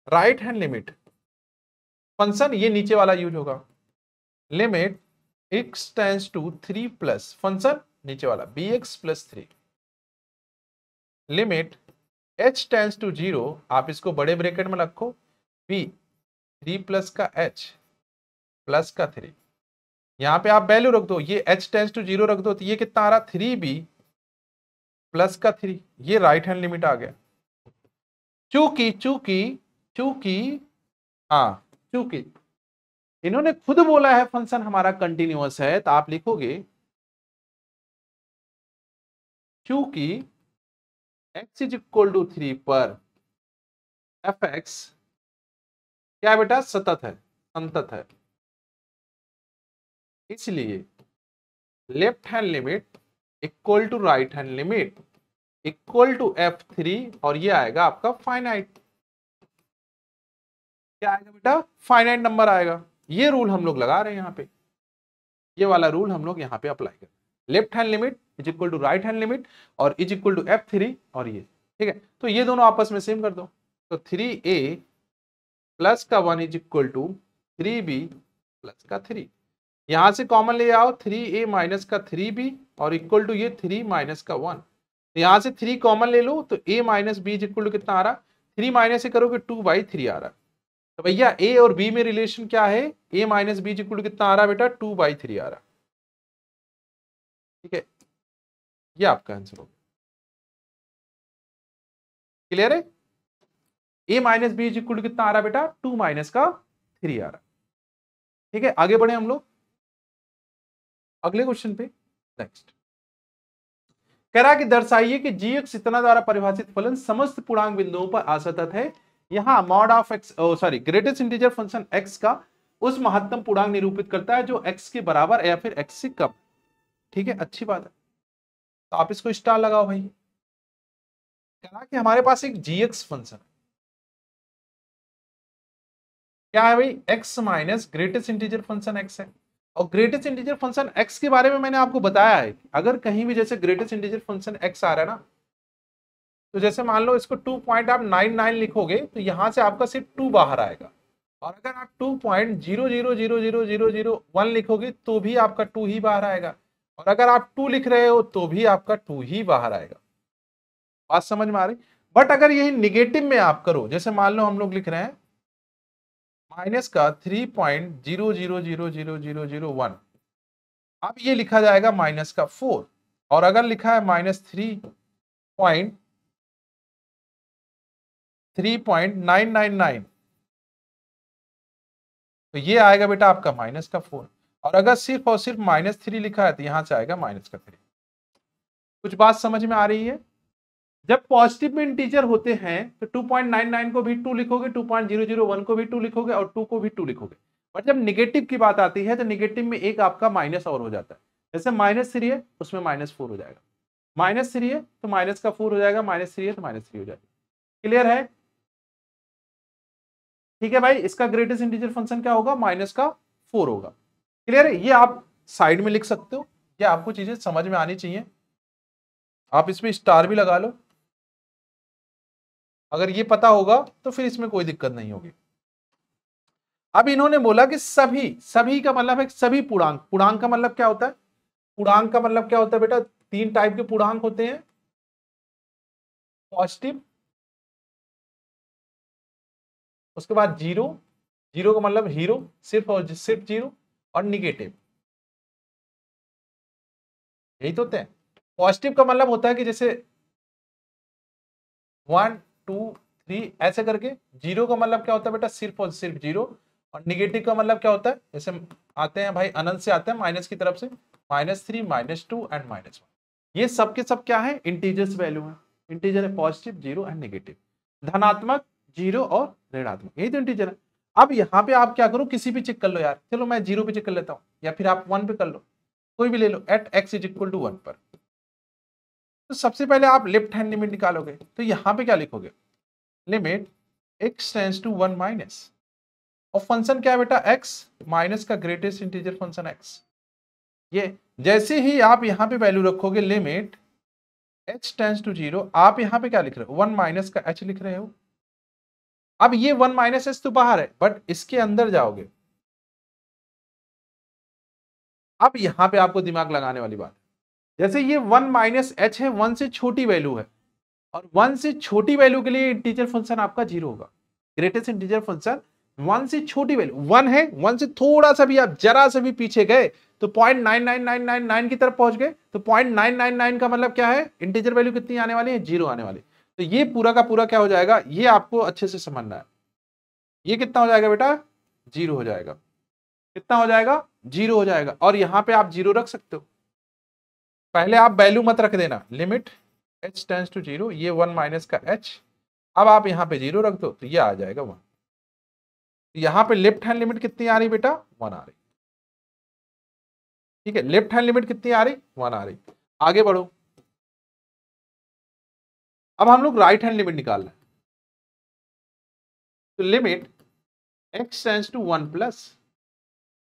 राइट हैंड लिमिट फंक्शन ये नीचे वाला यूज होगा, limit x tends to 3 plus function नीचे वाला bx plus 3, limit h tends to 0, आप इसको बड़े ब्रैकेट में रखो, b 3 प्लस का h प्लस का 3, यहां पे आप वैल्यू रख दो, ये h टेंड्स टू 0 रख दो, तो ये कितना आ रहा 3b प्लस का 3, ये राइट हैंड लिमिट आ गया। चूंकि चूंकि चूंकि हाँ चूंकि इन्होंने खुद बोला है फंक्शन हमारा कंटिन्यूअस है, तो आप लिखोगे चूंकि x इज इक्वल टू 3 पर fx क्या है बेटा, सतत है, संतत है, इसलिए left hand limit equal to right hand limit equal to f3, और ये आएगा आपका फाइनाइट। क्या आएगा बेटा, फाइनाइट नंबर आएगा। ये रूल हम लोग लगा रहे हैं यहाँ पे, ये वाला रूल हम लोग यहाँ पे अप्लाई करें, left hand limit is equal to right hand limit और इज इक्वल टू f3, और ये ठीक है, तो ये दोनों आपस में सेम कर दो, तो 3a प्लस का 1 is equal to 3b plus का 3, यहां से कॉमन ले आओ, 3a माइनस का 3b और इक्वल टू ये 3 माइनस का 1, यहां से 3 कॉमन ले लो, तो a minus b is equal to कितना आ रहा, 3 माइनस से करोगे 2/3 आ रहा। तो भैया a और b में रिलेशन क्या है, a minus b is equal to कितना आ रहा बेटा, 2/3 आ रहा। ठीक है, ये आपका आंसर होगा। क्लियर है, a minus b is equal to कितना आ रहा बेटा, 2 माइनस का 3 आ रहा। ठीक है, आगे बढ़े हम लोग अगले क्वेश्चन पे। नेक्स्ट कह रहा है कि दर्शाइए कि gx इतना द्वारा परिभाषित फलन समस्त पूर्णांक बिंदुओं पर असतत है। यहां mod of x sorry greatest integer function x का उस महत्तम पूर्णांक निरूपित करता है जो x के बराबर या फिर x से कम। ठीक है, अच्छी बात है, तो आप इसको स्टार लगाओ भाई। कह रहा कि हमारे पास एक gx फंक्शन क्या है भाई, x minus greatest integer function x है, और ग्रेटेस्ट इंटीजर फंक्शन x के बारे में मैंने आपको बताया है, अगर कहीं भी जैसे ग्रेटेस्ट इंटीजर फंक्शन x आ रहा है ना, तो जैसे मान लो इसको 2.99 लिखोगे तो यहां से आपका सिर्फ 2 बाहर आएगा, और अगर आप 2.00000001 लिखोगे तो भी आपका 2 ही बाहर आएगा, और अगर आप 2 लिख रहे हो तो भी आपका 2 ही बाहर आएगा। बात समझ में आ रही। बट अगर यही निगेटिव में आप करो, जैसे मान लो हम लोग लिख रहे हैं माइनस का 3.000001, अब ये लिखा जाएगा माइनस का 4, और अगर लिखा है माइनस 3.999 तो ये आएगा बेटा आपका माइनस का 4, और अगर सिर्फ और सिर्फ -3 लिखा है तो यहां से आएगा माइनस का 3। कुछ बात समझ में आ रही है। जब पॉजिटिव में इंटीजर होते हैं तो 2.99 को भी 2 लिखोगे, 2.001 को भी 2 लिखोगे और 2 को भी 2 लिखोगे, और जब निगेटिव की बात आती है तो निगेटिव में एक आपका माइनस और हो जाता है, जैसे -3 है उसमें -4 हो जाएगा, -3 है तो माइनस का 4 हो जाएगा, -3 है तो -3 हो जाएगा। क्लियर है, ठीक है भाई, इसका ग्रेटेस्ट इंटीजर फंक्शन क्या होगा, माइनस का 4 होगा। क्लियर है, ये आप साइड में लिख सकते हो, ये आपको चीजें समझ में आनी चाहिए, आप इसमें स्टार भी लगा लो, अगर ये पता होगा तो फिर इसमें कोई दिक्कत नहीं होगी। अब इन्होंने बोला कि सभी, सभी का मतलब है सभी पूर्णांक। पूर्णांक का मतलब क्या होता है? पूर्णांक का मतलब क्या होता है बेटा? तीन टाइप के पूर्णांक होते हैं, पॉजिटिव, उसके बाद जीरो, जीरो का मतलब हीरो, सिर्फ और सिर्फ जीरो, और निगेटिव, यही तो होते हैं। पॉजिटिव का मतलब होता है कि जैसे 1 2 3 ऐसे करके। जीरो का मतलब क्या होता है बेटा? सिर्फ और सिर्फ जीरो। और निगेटिव का मतलब क्या होता है? जैसे आते हैं भाई अनंत से आते हैं माइनस की तरफ से, -3 -2 एंड -1। ये सब के सब क्या है? इंटीजर्स वैल्यू है। इंटीजर है पॉजिटिव, जीरो एंड नेगेटिव, धनात्मक, जीरो और ऋणात्मक, यही तो इंटीजर है। अब यहाँ पे आप क्या करो, किसी भी चेक कर लो यार। चलो मैं जीरो पे चेक कर लेता हूँ, या फिर आप 1 पे कर लो, कोई भी ले लो, at x is equal to 1 पर। तो सबसे पहले आप लेफ्ट हैंड लिमिट निकालोगे, तो यहाँ पे क्या लिखोगे? Limit x tends to 1 minus, और फंक्शन क्या है बेटा? x, माइनस का ग्रेटेस्ट इंटीजर फंक्शन x। ये जैसे ही आप यहाँ पे वैल्यू रखोगे, लिमिट h टेंड्स टू 0, आप यहाँ पे क्या लिख रहे हो? 1 माइनस का h लिख रहे हो। अब ये 1 माइनस एच तो बाहर है, बट इसके अंदर जाओगे। अब यहां पे आपको दिमाग लगाने वाली बात, जैसे ये 1 माइनस एच है, 1 से छोटी वैल्यू है, और 1 से छोटी वैल्यू के लिए इंटीजर फंक्शन आपका 0 होगा। ग्रेटेस्ट इंटीजर फंक्शन 1 से छोटी वैल्यू 1 है, 1 से थोड़ा सा भी आप जरा सा भी पीछे गए तो 0.99999 की तरफ पहुंच गए, तो 0.999 का मतलब क्या है? इंटीजर वैल्यू कितनी आने वाली है? 0 आने वाली। तो ये पूरा का पूरा क्या हो जाएगा? ये आपको अच्छे से समझना है। ये कितना हो जाएगा बेटा? 0 हो जाएगा। कितना हो जाएगा? 0 हो जाएगा। और यहां पे आप 0 रख सकते हो। पहले आप वैल्यू मत रख देना, लिमिट h टेंड्स टू 0, ये 1 माइनस का h। अब आप यहां पे 0 रख दो, तो ये आ जाएगा 1। यहां पे लेफ्ट हैंड लिमिट कितनी आ रही बेटा? 1 आ रही। ठीक है, लेफ्ट हैंड लिमिट कितनी आ रही? 1 आ रही। आगे बढ़ो, अब हम लोग राइट हैंड लिमिट निकाल रहे हैं। तो limit x tends to 1 plus,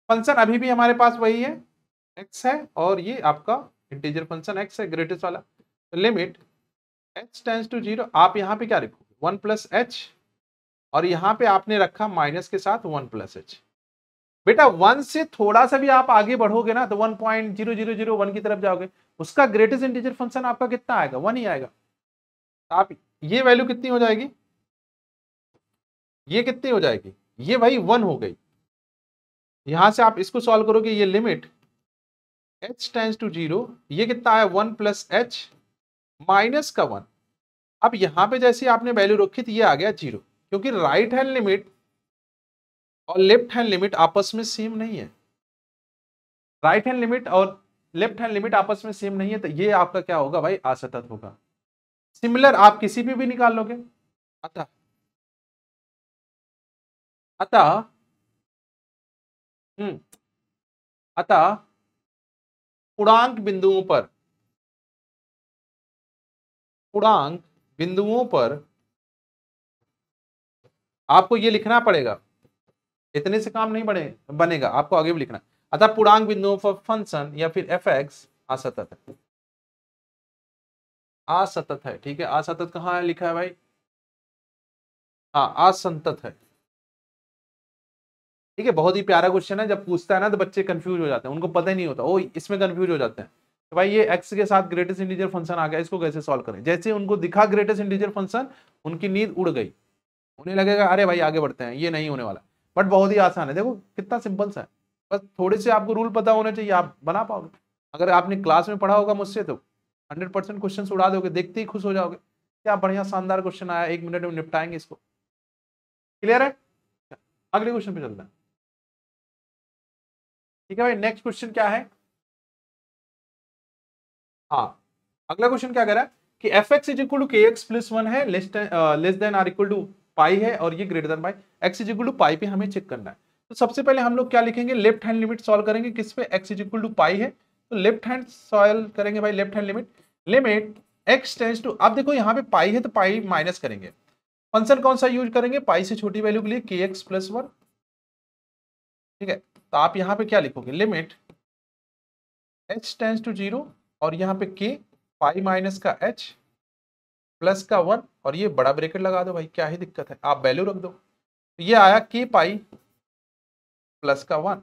function अभी भी हमारे पास वही है, x है, और ये आपका इंटीजर फंक्शन x है, ग्रेटेस्ट वाला। तो लिमिट h टेंड्स टू 0, आप यहाँ पे क्या लिखोगे? 1 प्लस h, और यहाँ पे आपने रखा माइनस के साथ 1 प्लस h। बेटा 1 से थोड़ा सा भी आप आगे बढ़ोगे ना, तो 1.0001 की तरफ जाओगे, उसका ग्रेटेस्ट इंटीजर फंक्शन आपका कितना आएगा? 1 ही आएगा। आप ये वैल्यू कितनी हो जाएगी? ये कितनी हो जाएगी? ये भाई 1 हो गई। यहां से आप इसको सॉल्व करोगे, ये लिमिट h टेंड्स टू 0, ये कितना आया? 1 प्लस h माइनस का 1। अब यहां पे जैसे आपने वैल्यू रखी थी, ये आ गया 0, क्योंकि राइट हैंड लिमिट और लेफ्ट हैंड लिमिट आपस में सेम नहीं है। राइट हैंड लिमिट और लेफ्ट हैंड लिमिट आपस में सेम नहीं है, तो ये आपका क्या होगा भाई? असतत होगा। सिमिलर आप किसी पे भी निकाल लोगे। अतः अतः हम्म अतः पूर्णांक बिंदुओं पर, पूर्णांक बिंदुओं पर आपको ये लिखना पड़ेगा। इतने से काम नहीं बनेगा, आपको आगे भी लिखना। अतः पूर्णांक बिंदुओं पर फंक्शन या फिर fx असतत है। असतत है, ठीक है। असतत कहाँ है लिखा है भाई? हाँ, असंतत है। ठीक है, बहुत ही प्यारा क्वेश्चन है। जब पूछता है ना तो बच्चे कंफ्यूज हो जाते हैं, उनको पता ही नहीं होता, ओ इसमें कंफ्यूज हो जाते हैं तो भाई ये x के साथ ग्रेटेस्ट इंटीजर फंक्शन आ गया, इसको कैसे सॉल्व करें। जैसे उनको दिखा ग्रेटेस्ट इंटीजर फंक्शन, उनकी नींद उड़ गई, उन्हें लगेगा अरे भाई आगे बढ़ते हैं, ये नहीं होने वाला। बट बहुत ही आसान है, देखो कितना सिंपल सा है। बस थोड़े से आपको रूल पता होने चाहिए, आप बना पाओगे। अगर आपने क्लास में पढ़ा होगा मुझसे तो 100% क्वेश्चन उड़ा दोगे, देखते ही खुश हो जाओगे, क्या बढ़िया शानदार क्वेश्चन आया, 1 मिनट में निपटाएंगे इसको। क्लियर है? अगले क्वेश्चन पे चलते हैं। ठीक है भाई, नेक्स्ट क्वेश्चन क्या है? हाँ, अगला क्वेश्चन क्या कह रहा है कि f x is equal to k x plus 1 है, less than or equal to pi है, और ये greater than pi, x is equal to pi पे हमें चेक करना है। तो सबसे पहले हम लोग क्या लिखेंगे? लेफ्ट हैंड लिमिट सॉल्व करेंगे, किस पे? X is equal to pi है, तो लेफ्ट हैंड सॉल्व करेंगे भाई। Left hand limit, limit x tends to, अब देखो यहाँ पे पाई है तो पाई माइनस करेंगे। फंक्शन कौन सा यूज करेंगे? पाई से छोटी वैल्यू के लिए के एक्स प्लस 1। ठीक है, तो आप यहाँ पे क्या लिखोगे? लिमिट h टेंड्स टू 0, और यहाँ पे k, पाई माइनस का h प्लस का 1, और ये बड़ा ब्रैकेट लगा दो भाई, क्या ही दिक्कत है, आप वैल्यू रख दो। तो ये आया k पाई प्लस का 1,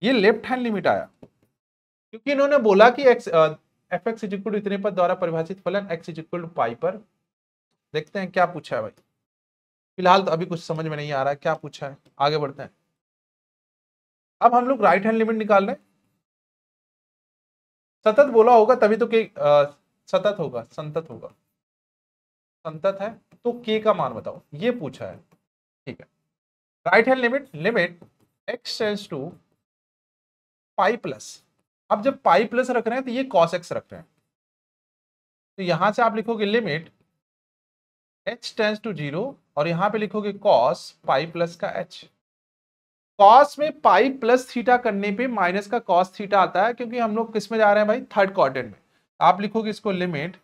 ये लेफ्ट हैंड लिमिट आया क्योंकि इन्होंने बोला कि x f x is equal to इतने पर द्वारा परिभाषित फलन x is equal to pi पर। देखते हैं क्या पूछा है भाई। फिलहाल तो अभी कुछ समझ में नहीं आ रहा है क्या पूछा है, आगे बढ़ते हैं। अब हम लोग राइट हैंड लिमिट निकाल रहे हैं। सतत बोला होगा तभी तो के सतत होगा, संतत होगा, संतत है तो के का मान बताओ, ये पूछा है। ठीक है, right hand limit, limit x tends to pi plus. अब जब पाई प्लस रख रहे हैं तो ये कॉस एक्स रख रहे हैं, तो यहां से आप लिखोगे लिमिट एच टेंड्स टू 0 और यहां पे लिखोगे कॉस पाई प्लस का एच। कॉस में पाई प्लस थीटा करने पे माइनस का कॉस थीटा आता है, क्योंकि हम लोग किस में जा रहे हैं भाई, थर्ड क्वाड्रेंट में। आप लिखोगे इसको लिमिट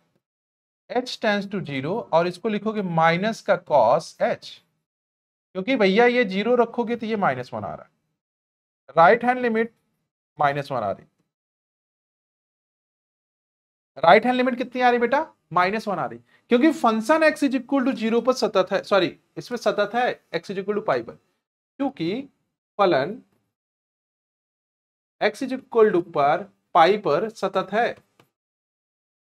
एच टेंड्स टू 0 और इसको लिखोगे माइनस का कॉस एच, क्योंकि भैया ये 0 रखोगे तो ये -1 आ रहा है। राइट हैंड लिमिट -1 आ रही, राइट हैंड लिमिट कितनी आ रही बेटा, -1 आ रही, क्योंकि function x is equal to 0 पर सतत है, सॉरी इसमें सतत है x is equal to pi पर, क्योंकि फलन x इज इक्वल टू पर पाई पर सतत है,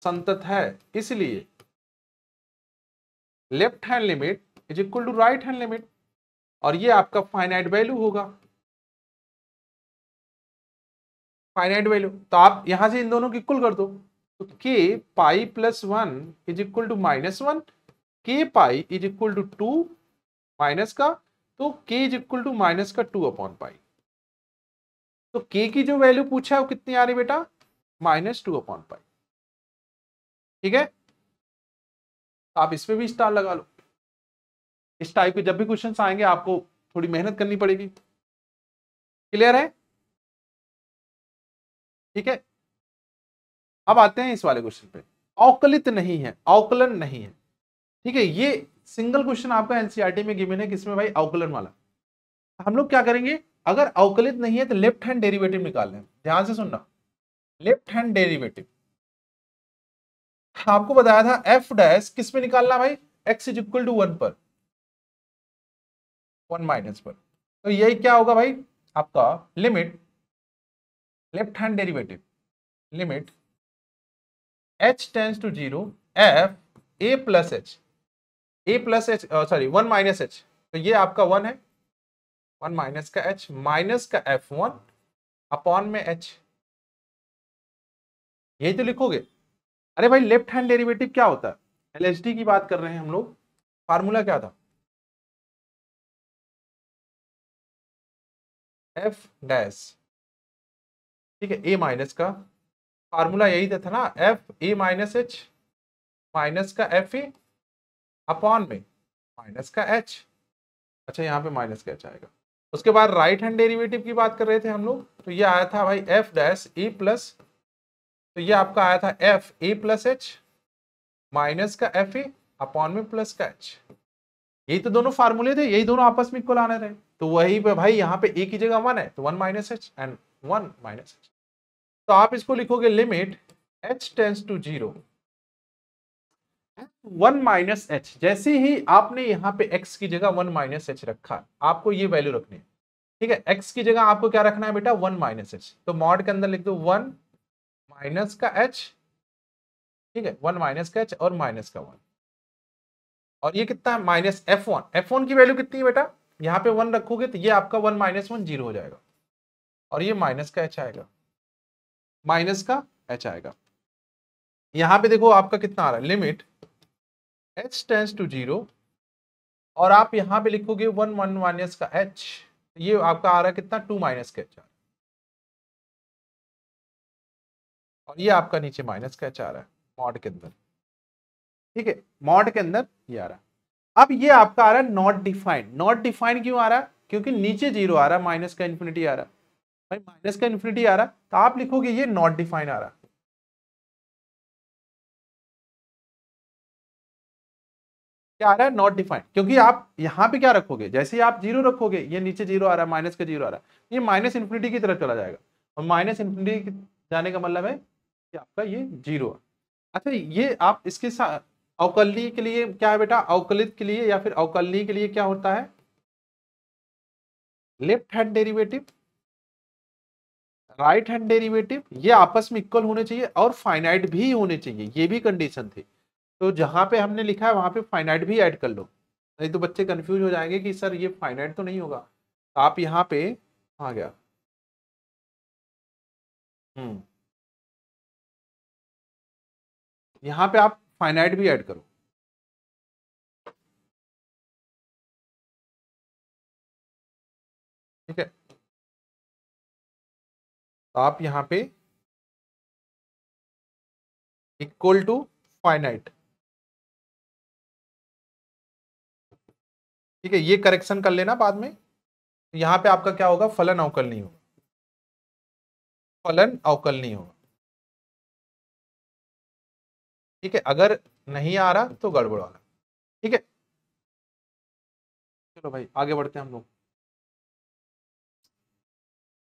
संतत है, इसलिए left hand limit is equal to right hand limit, और ये आपका फाइनाइट वैल्यू होगा, फाइनाइट वैल्यू। तो आप यहां से इन दोनों की इक्वल कर दो, तो k pi plus 1 is equal to -1, k pi is equal to 2 minus का, तो k is equal to minus का 2 अपॉन पाई। तो k की जो वैल्यू पूछा है वो कितनी आ रही बेटा, -2 अपॉन पाई। ठीक है, आप इसमें भी स्टार लगा लो। इस टाइप के जब भी क्वेश्चन आएंगे आपको थोड़ी मेहनत करनी पड़ेगी। क्लियर है? ठीक है, अब आते हैं इस वाले क्वेश्चन पे। अवकलित नहीं है, अवकलन नहीं है। ठीक है, ये सिंगल क्वेश्चन आपका एनसीईआरटी में गिवन है, किसमें भाई, अवकलन वाला। हम लोग क्या करेंगे, अगर अवकलित नहीं है तो लेफ्ट हैंड डेरिवेटिव निकाल लें। ध्यान से सुनना, लेफ्ट हैंड डेरिवेटिव आपको बताया था एफ डैश किस पे निकालना भाई, एक्स इज इक्वल टू 1 पर, 1 माइनस पर। तो यही क्या होगा भाई, आपका limit left hand derivative, limit h tends to 0 f a plus h, a plus h sorry 1 minus h, तो ये आपका 1 है, 1 माइनस का h माइनस का f1 अपॉन में h, यही तो लिखोगे। अरे भाई लेफ्ट हैंड डेरिवेटिव क्या होता है, एलएचडी की बात कर रहे हैं हम लोग, फार्मूला क्या था, एफ डैश, ठीक है, ए माइनस का फार्मूला यही था ना, F a minus H minus का एफ ए अपॉन में माइनस का एच। अच्छा यहाँ पे माइनस का एच आएगा। उसके बाद राइट हैंड डेरिवेटिव की बात कर रहे थे हम लोग, तो ये आया था भाई एफ डैश ए प्लस, तो ये आपका आया था F A plus H minus का एफ ए अपॉन में प्लस का एच। यही तो दोनों फार्मूले थे, यही दोनों आपस में इक्वल आने रहे, तो वही पे भाई यहाँ पे ए की जगह 1 है तो 1 minus h and 1 minus h. तो आप इसको लिखोगे limit h tends to 0 1 minus h. जैसे ही आपने यहाँ पे x की जगह 1 माइनस एच रखा, आपको ये वैल्यू रखनी है। ठीक है, x की जगह आपको क्या रखना है बेटा, 1 माइनस एच, तो मॉड के अंदर लिख दो 1 माइनस का h, ठीक है, 1 माइनस का h और माइनस का 1, और ये कितना है माइनस f1, f1 की वैल्यू कितनी है बेटा, यहाँ पे 1 रखोगे तो ये आपका 1 माइनस 1 0 हो जाएगा, और ये माइनस का h आएगा, माइनस का h आएगा। यहां पे देखो आपका कितना आ रहा है, लिमिट h टेंड्स टू 0 और आप यहां पे लिखोगे 1 1 माइनस का h, ये आपका आ रहा है कितना 2 माइनस का h, और ये आपका नीचे माइनस का h आ रहा है मॉड के अंदर। ठीक है, मॉड के अंदर ये आ रहा है। अब ये आपका आ रहा है नॉट डिफाइंड। नॉट डिफाइंड क्यों आ रहा है, क्योंकि नीचे 0 आ रहा है, माइनस का इन्फिनिटी आ रहा है, भाई माइनस का इन्फिनिटी आ रहा है, तो आप लिखोगे ये नॉट डिफाइंड आ रहा है। क्या आ रहा है, नॉट डिफाइंड, क्योंकि आप यहाँ पे क्या रखोगे, जैसे ही आप 0 रखोगे, ये नीचे 0 आ रहा है, माइनस का 0 आ रहा है, ये माइनस इन्फिनिटी की तरफ चला जाएगा, और माइनस इन्फिनिटी जाने का मतलब है कि आपका ये 0 है। अच्छा, ये आप इसके साथ अवकलनीय के लिए क्या है बेटा, अवकलित के लिए या फिर अवकलनीय के लिए क्या होता है, left hand derivative, right hand derivative, ये आपस में इक्वल होने चाहिए और फाइनाइट भी होने चाहिए, ये भी कंडीशन थी। तो जहां पे हमने लिखा है वहां पे फाइनाइट भी ऐड कर लो, नहीं तो बच्चे कंफ्यूज हो जाएंगे कि सर ये फाइनाइट तो नहीं होगा। तो आप यहाँ पे आ गया, यहाँ पे आप फाइनाइट भी ऐड करो। ठीक है, तो आप यहाँ पे इक्वल टू फाइनाइट, ठीक है, ये करेक्शन कर लेना बाद में। यहाँ पे आपका क्या होगा, फलन अवकल नहीं होगा, फलन अवकल नहीं होगा। ठीक है, अगर नहीं आ रहा तो गड़बड़ वाला। ठीक है, चलो भाई आगे बढ़ते हैं हम लोग।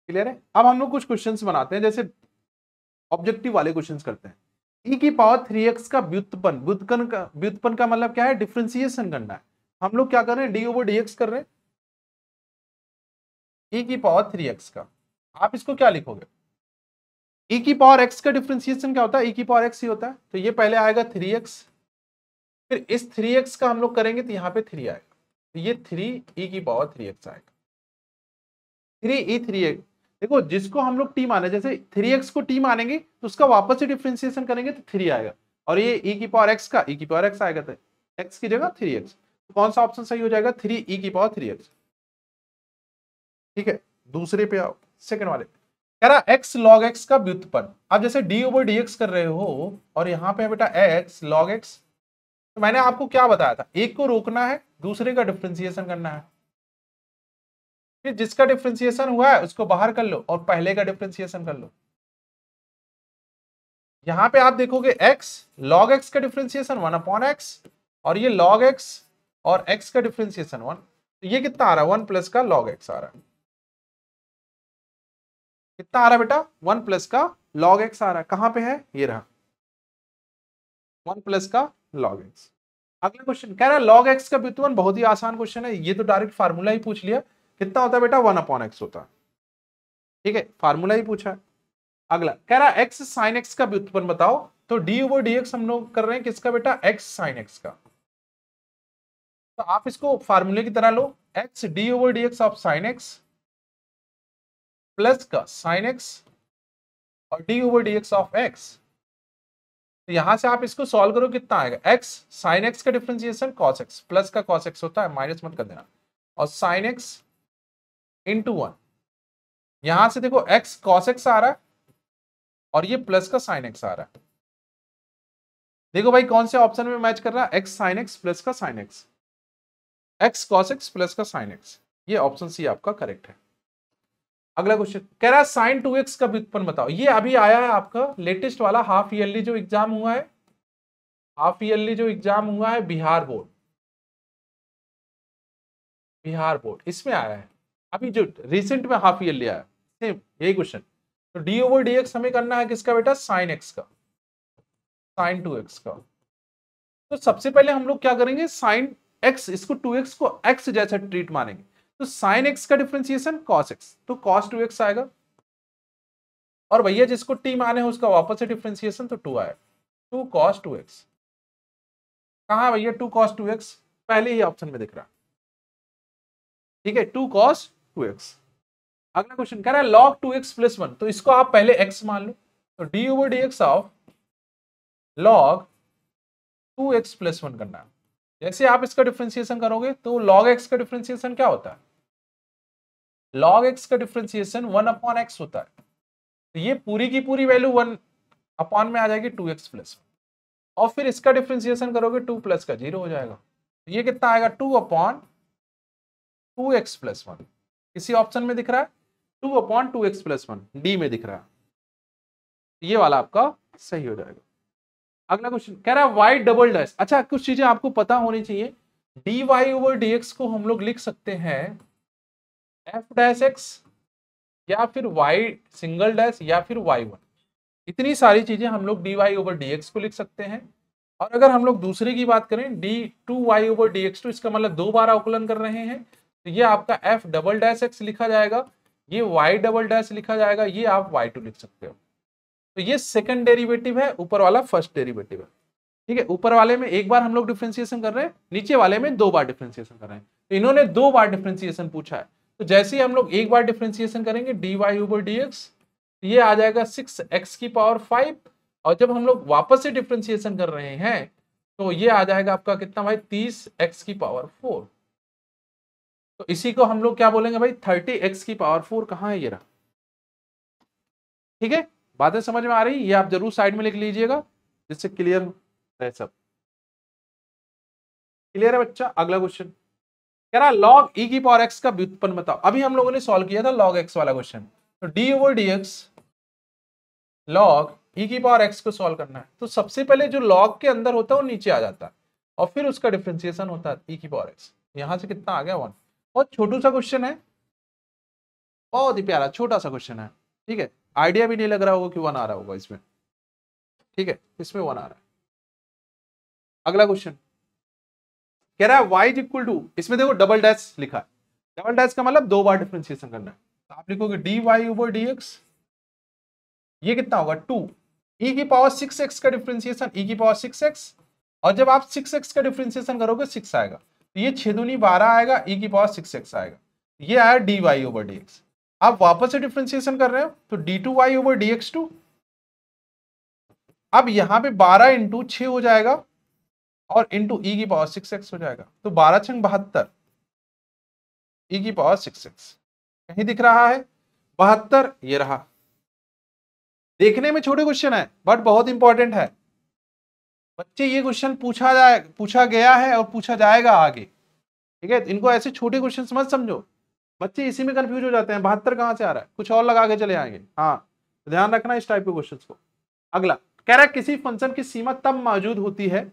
क्लियर है? अब हम लोग कुछ क्वेश्चंस बनाते हैं, जैसे ऑब्जेक्टिव वाले क्वेश्चंस करते हैं। e की पावर 3x का व्युत्पन्न, व्युत्पन्न का मतलब क्या है, डिफरेंशिएशन करना है। हम लोग क्या कर रहे हैं, डी ओवर डी एक्स कर रहे हैं, e की पावर 3x का। आप इसको क्या लिखोगे, e की पावर x का डिफरेंशिएशन क्या होता है, e की पावर x ही होता है, तो ये पहले आएगा 3x, फिर इस 3x का हम लोग करेंगे तो यहाँ पे 3 आएगा, तो ये 3 e की पावर 3x आएगा। 3e 3x, देखो जिसको हम लोग t माने, जैसे 3x को t मानेंगे तो उसका वापस से डिफरेंशिएशन करेंगे तो 3 आएगा, और ये e की पावर x का e की पावर x आएगा, तो x की जगह 3x, तो कौन सा ऑप्शन सही हो जाएगा, 3e की पावर 3x। ठीक है, दूसरे पे आओ, सेकंड वाले कह रहा x log x का व्युत्पन्न। अब जैसे d ओवर dx कर रहे हो और यहाँ पे बेटा x log x, तो मैंने आपको क्या बताया था, एक को रोकना है, दूसरे का डिफरेंशिएशन करना है, फिर जिसका डिफरेंशिएशन हुआ है उसको बाहर कर लो और पहले का डिफरेंशिएशन कर लो। यहां पे आप देखोगे x log x का डिफरेंशिएशन 1/x, और ये log x और x का डिफरेंशिएशन 1, तो ये कितना आ रहा है, 1 प्लस का log x आ रहा है। कितना आ रहा है बेटा, 1 प्लस का log x आ रहा है, कहां पे है, ये रहा 1 प्लस का log x। अगला क्वेश्चन कह रहा है log x का व्युत्पन्न, बहुत ही आसान क्वेश्चन है, ये तो डायरेक्ट फार्मूला ही पूछ लिया, कितना होता है बेटा, 1/x होता है। ठीक है, फार्मूला ही पूछा है। अगला कह रहा है x sin x का व्युत्पन्न बताओ, तो d ओवर dx हम लोग कर रहे हैं किसका बेटा, x sin x का, तो आप इसको फार्मूले की तरह लो, x d over dx of sin x plus का sin x और d over dx of x, तो यहां से आप इसको सॉल्व करो, कितना आएगा, x sin x का डिफरेंशिएशन cos x, प्लस का cos x होता है, माइनस मत कर देना, और sin x इंटू 1, यहां से देखो x cos x आ रहा है और ये प्लस का sin x आ रहा है। देखो भाई कौन से ऑप्शन में मैच कर रहा है, x sin x प्लस का sin x, x cos x plus का sin x, ये ऑप्शन सी आपका करेक्ट है। अगला क्वेश्चन कह रहा है sin 2x का व्युत्पन्न बताओ, ये अभी आया है आपका लेटेस्ट वाला हाफ ईयरली जो एग्जाम हुआ है, हाफ ईयरली जो एग्जाम हुआ है बिहार बोर्ड, बिहार बोर्ड इसमें आया है, अभी जो रिसेंट में हाफ ईयरली आया सेम यही क्वेश्चन। तो डी ओवर डी एक्स हमें करना है किसका बेटा, साइन एक्स का, साइन 2x का। तो सबसे पहले हम लोग क्या करेंगे, साइन एक्स, इसको 2x को x जैसा ट्रीट मानेंगे, तो साइन x का डिफरेंशिएशन cos x, तो cos 2x आएगा, और भैया जिसको t माने हो उसका वापस से डिफरेंशिएशन, तो 2 आएगा, 2 cos 2x। कहां भैया 2 cos 2x, पहले ही ऑप्शन में दिख रहा, ठीक है, 2 cos 2x। अगला क्वेश्चन कह रहा है log 2x प्लस 1, तो इसको आप पहले x मान लो, तो d over dx of log 2x plus 1 करना है। जैसे आप इसका डिफरेंशिएशन करोगे तो log x का डिफरेंशिएशन क्या होता है, log x का डिफरेंशिएशन 1/x होता है, तो ये पूरी की पूरी वैल्यू 1 अपॉन में आ जाएगी 2x प्लस 1, और फिर इसका डिफरेंशिएशन करोगे 2 प्लस का 0 हो जाएगा, तो ये कितना आएगा 2/2x प्लस 1, किसी ऑप्शन में दिख रहा है 2/2x प्लस 1, डी में दिख रहा है, ये वाला आपका सही हो जाएगा। अगला क्वेश्चन कह रहा है y डबल डैश, अच्छा कुछ चीजें आपको पता होनी चाहिए, dy ओवर dx को हम लोग लिख सकते हैं f डैश x, या फिर y सिंगल डैश, या फिर y1, इतनी सारी चीजें हम लोग dy ओवर dx को लिख सकते हैं। और अगर हम लोग दूसरे की बात करें d2y ओवर dx, तो इसका मतलब 2 बार अवकलन कर रहे हैं, तो ये आपका f डबल डैश x लिखा जाएगा, ये y डबल डैश लिखा जाएगा, ये आप y2 लिख सकते हो। तो ये सेकंड डेरिवेटिव है, ऊपर वाला फर्स्ट डेरिवेटिव है। ठीक है, ऊपर वाले में एक बार हम लोग डिफरेंशिएशन कर रहे हैं, नीचे वाले में 2 बार डिफरेंशिएशन कर रहे हैं। तो इन्होंने 2 बार डिफरेंशिएशन पूछा है, तो जैसे ही हम लोग एक बार डिफरेंशिएशन करेंगे dy ओवर dx, ये आ जाएगा 6x की पावर 5, और जब हम लोग वापस से डिफरेंशिएशन कर रहे हैं तो ये आ जाएगा आपका कितना भाई, 30x की पावर 4। तो इसी को हम लोग क्या बोलेंगे भाई, 30x की पावर 4 कहां है, ये रहा। ठीक है, बातें समझ में आ रही, ये आप जरूर साइड में लिख लीजिएगा जिससे क्लियर है सब। क्लियर है बच्चा। अगला क्वेश्चन कह रहा log e की पावर x का व्युत्पन्न बताओ। अभी हम लोगों ने सॉल्व किया था log x वाला क्वेश्चन, तो d over dx log e की पावर x को सॉल्व करना है। तो सबसे पहले जो log के अंदर होता है वो नीचे आ जाता है, और फिर उसका डिफरेंशिएशन होता है e की पावर x। यहां से कितना आ गया 1। बहुत छोटू सा क्वेश्चन है, बहुत ही प्यारा छोटा सा क्वेश्चन है। ठीक है, आइडिया भी नहीं लग रहा होगा कि 1 आ रहा होगा इसमें। ठीक है, इसमें 1 आ रहा है। अगला क्वेश्चन कह रहा है y इज इक्वल टू, इसमें देखो डबल डैश लिखा है, डबल डैश का मतलब 2 बार डिफरेंशिएशन करना है। तो आप लिखोगे dy ओवर dx, ये कितना होगा 2, e की पावर 6x का डिफरेंशिएशन e की पावर 6x, और जब आप 6x का डिफरेंशिएशन करोगे 6 आएगा, तो ये 6 दूनी 12 आएगा, e की पावर 6x आएगा, ये आया dy ओवर dx। आप वापस से डिफरेंशिएशन कर रहे हो तो d2y ओवर dx2, अब यहां पे 12 इंटू 6 हो जाएगा और इंटू e की पावर 6x हो जाएगा, तो 12 छंग 72, e की पावर 6x कहीं दिख रहा है 72, ये रहा। देखने में छोटे क्वेश्चन है बट बहुत इंपॉर्टेंट है बच्चे, ये क्वेश्चन पूछा गया है और पूछा जाएगा आगे। ठीक है, इनको ऐसे छोटे क्वेश्चन मत समझो, बच्चे इसी में कंफ्यूज हो जाते हैं, 72 कहां से आ रहा है, कुछ और लगा के चले आएंगे। हाँ, तो ध्यान रखना इस टाइप के क्वेश्चन को। अगला कह रहा है किसी फंक्शन की सीमा तब मौजूद होती है,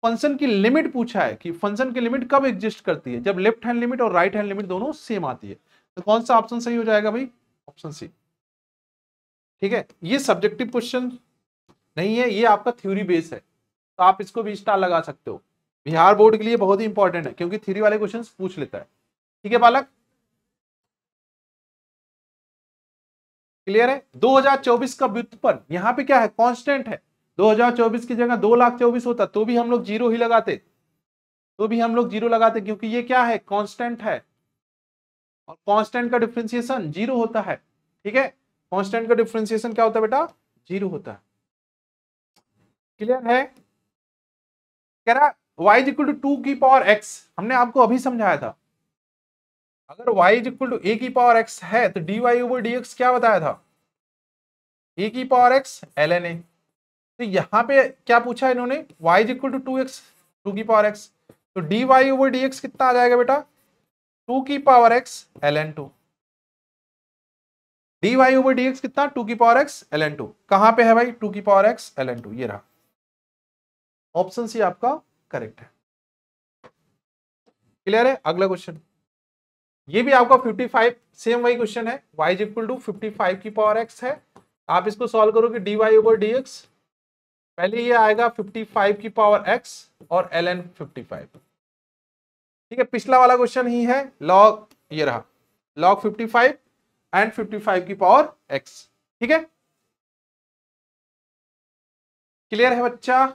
फंक्शन की लिमिट पूछा है कि फंक्शन की लिमिट कब एग्जिस्ट करती है, जब लेफ्ट हैंड लिमिट और राइट हैंड लिमिट दोनों सेम आती है। तो कौन सा ऑप्शन सही हो जाएगा भाई, ऑप्शन सी। ठीक है, ये सब्जेक्टिव क्वेश्चन नहीं है, ये आपका थ्योरी बेस है, तो आप इसको भी स्टार लगा सकते हो। बिहार बोर्ड के लिए बहुत ही इंपॉर्टेंट है क्योंकि थ्योरी वाले क्वेश्चन पूछ लेता है। ठीक है बालक, क्लियर है। 2024 का व्युत्पन्न यहाँ पे क्या है, कांस्टेंट है। 2024 की जगह 2,24,000 होता तो भी हम लोग जीरो ही लगाते, क्योंकि ये क्या है, कांस्टेंट है, और कांस्टेंट का डिफरेंशिएशन जीरो होता है। ठीक है, कांस्टेंट का डिफरेंशिएशन क्या होता है बेटा, जीरो होता है। क्लियर है। कह रहा y इज इक्वल टू 2 की पावर x, हमने आपको अभी समझाया था, अगर y is equal to a की पावर x है तो dy ओवर dx क्या बताया था, a की पावर x ln a। तो यहां पे क्या पूछा इन्होंने, y is equal to 2x, 2 की पावर x, तो dy ओवर dx कितना आ जाएगा बेटा, 2 की power x ln 2। dy over dx कितना, 2 की पावर x ln 2, कहां पे है भाई 2 की पावर x ln 2, ये रहा। ऑप्शन सी आपका करेक्ट है। क्लियर है। अगला क्वेश्चन, ये भी आपका 55 सेम वही क्वेश्चन है, y इज इक्वल टू 55 की पावर x है। आप इसको सॉल्व करोगे dy ओवर dx, पहले ये आएगा 55 की पावर x और ln 55। ठीक है, पिछला वाला क्वेश्चन ही है, log ये रहा, log 55 एंड 55 की पावर x। ठीक है, क्लियर है बच्चा।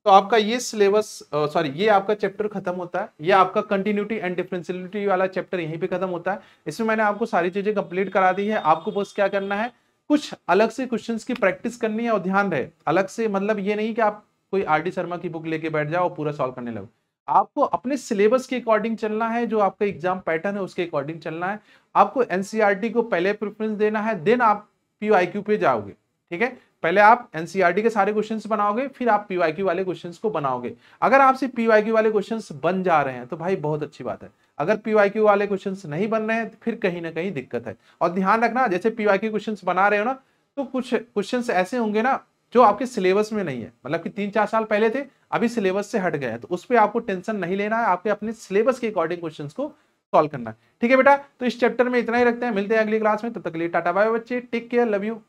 तो आपका ये सिलेबस ये आपका चैप्टर खत्म होता है, ये आपका कंटिन्यूटी एंड डिफरेंशियलिटी वाला चैप्टर यहीं पे खत्म होता है। इसमें मैंने आपको सारी चीजें कंप्लीट करा दी है, आपको बस क्या करना है, कुछ अलग से क्वेश्चंस की प्रैक्टिस करनी है, और ध्यान रहे अलग से मतलब ये नहीं कि आप कोई आर.डी. शर्मा की बुक लेके बैठ जाओ और पूरा सॉल्व करने लगो। आपको अपने सिलेबस के अकॉर्डिंग चलना है, जो आपका एग्जाम पैटर्न है उसके अकॉर्डिंग चलना है। आपको एनसीईआरटी को पहले प्रेफरेंस देना है, देन आप पीवाईक्यू पे जाओगे। ठीक है, पहले आप एनसीईआरटी के सारे क्वेश्चंस बनाओगे, फिर आप पीवाईक्यू वाले क्वेश्चंस को बनाओगे। अगर आपसे पीवाईक्यू वाले क्वेश्चंस बन जा रहे हैं तो भाई बहुत अच्छी बात है, अगर पीवाईक्यू वाले क्वेश्चंस नहीं बन रहे हैं तो फिर कहीं ना कहीं दिक्कत है। और ध्यान रखना, जैसे पीवाईक्यू क्वेश्चंस बना रहे हो ना, तो कुछ क्वेश्चंस ऐसे होंगे ना जो आपके सिलेबस में नहीं है, मतलब कि 3-4 साल पहले थे, अभी सिलेबस से हट गए हैं, तो उस पर आपको टेंशन नहीं लेना है, आपके अपने सिलेबस के अकॉर्डिंग क्वेश्चंस को सॉल्व करना है। ठीक है बेटा, तो इस चैप्टर में इतना ही रखते हैं, मिलते हैं अगली क्लास में, तब तक के लिए टाटा बाय बच्चे, टेक केयर, लव यू।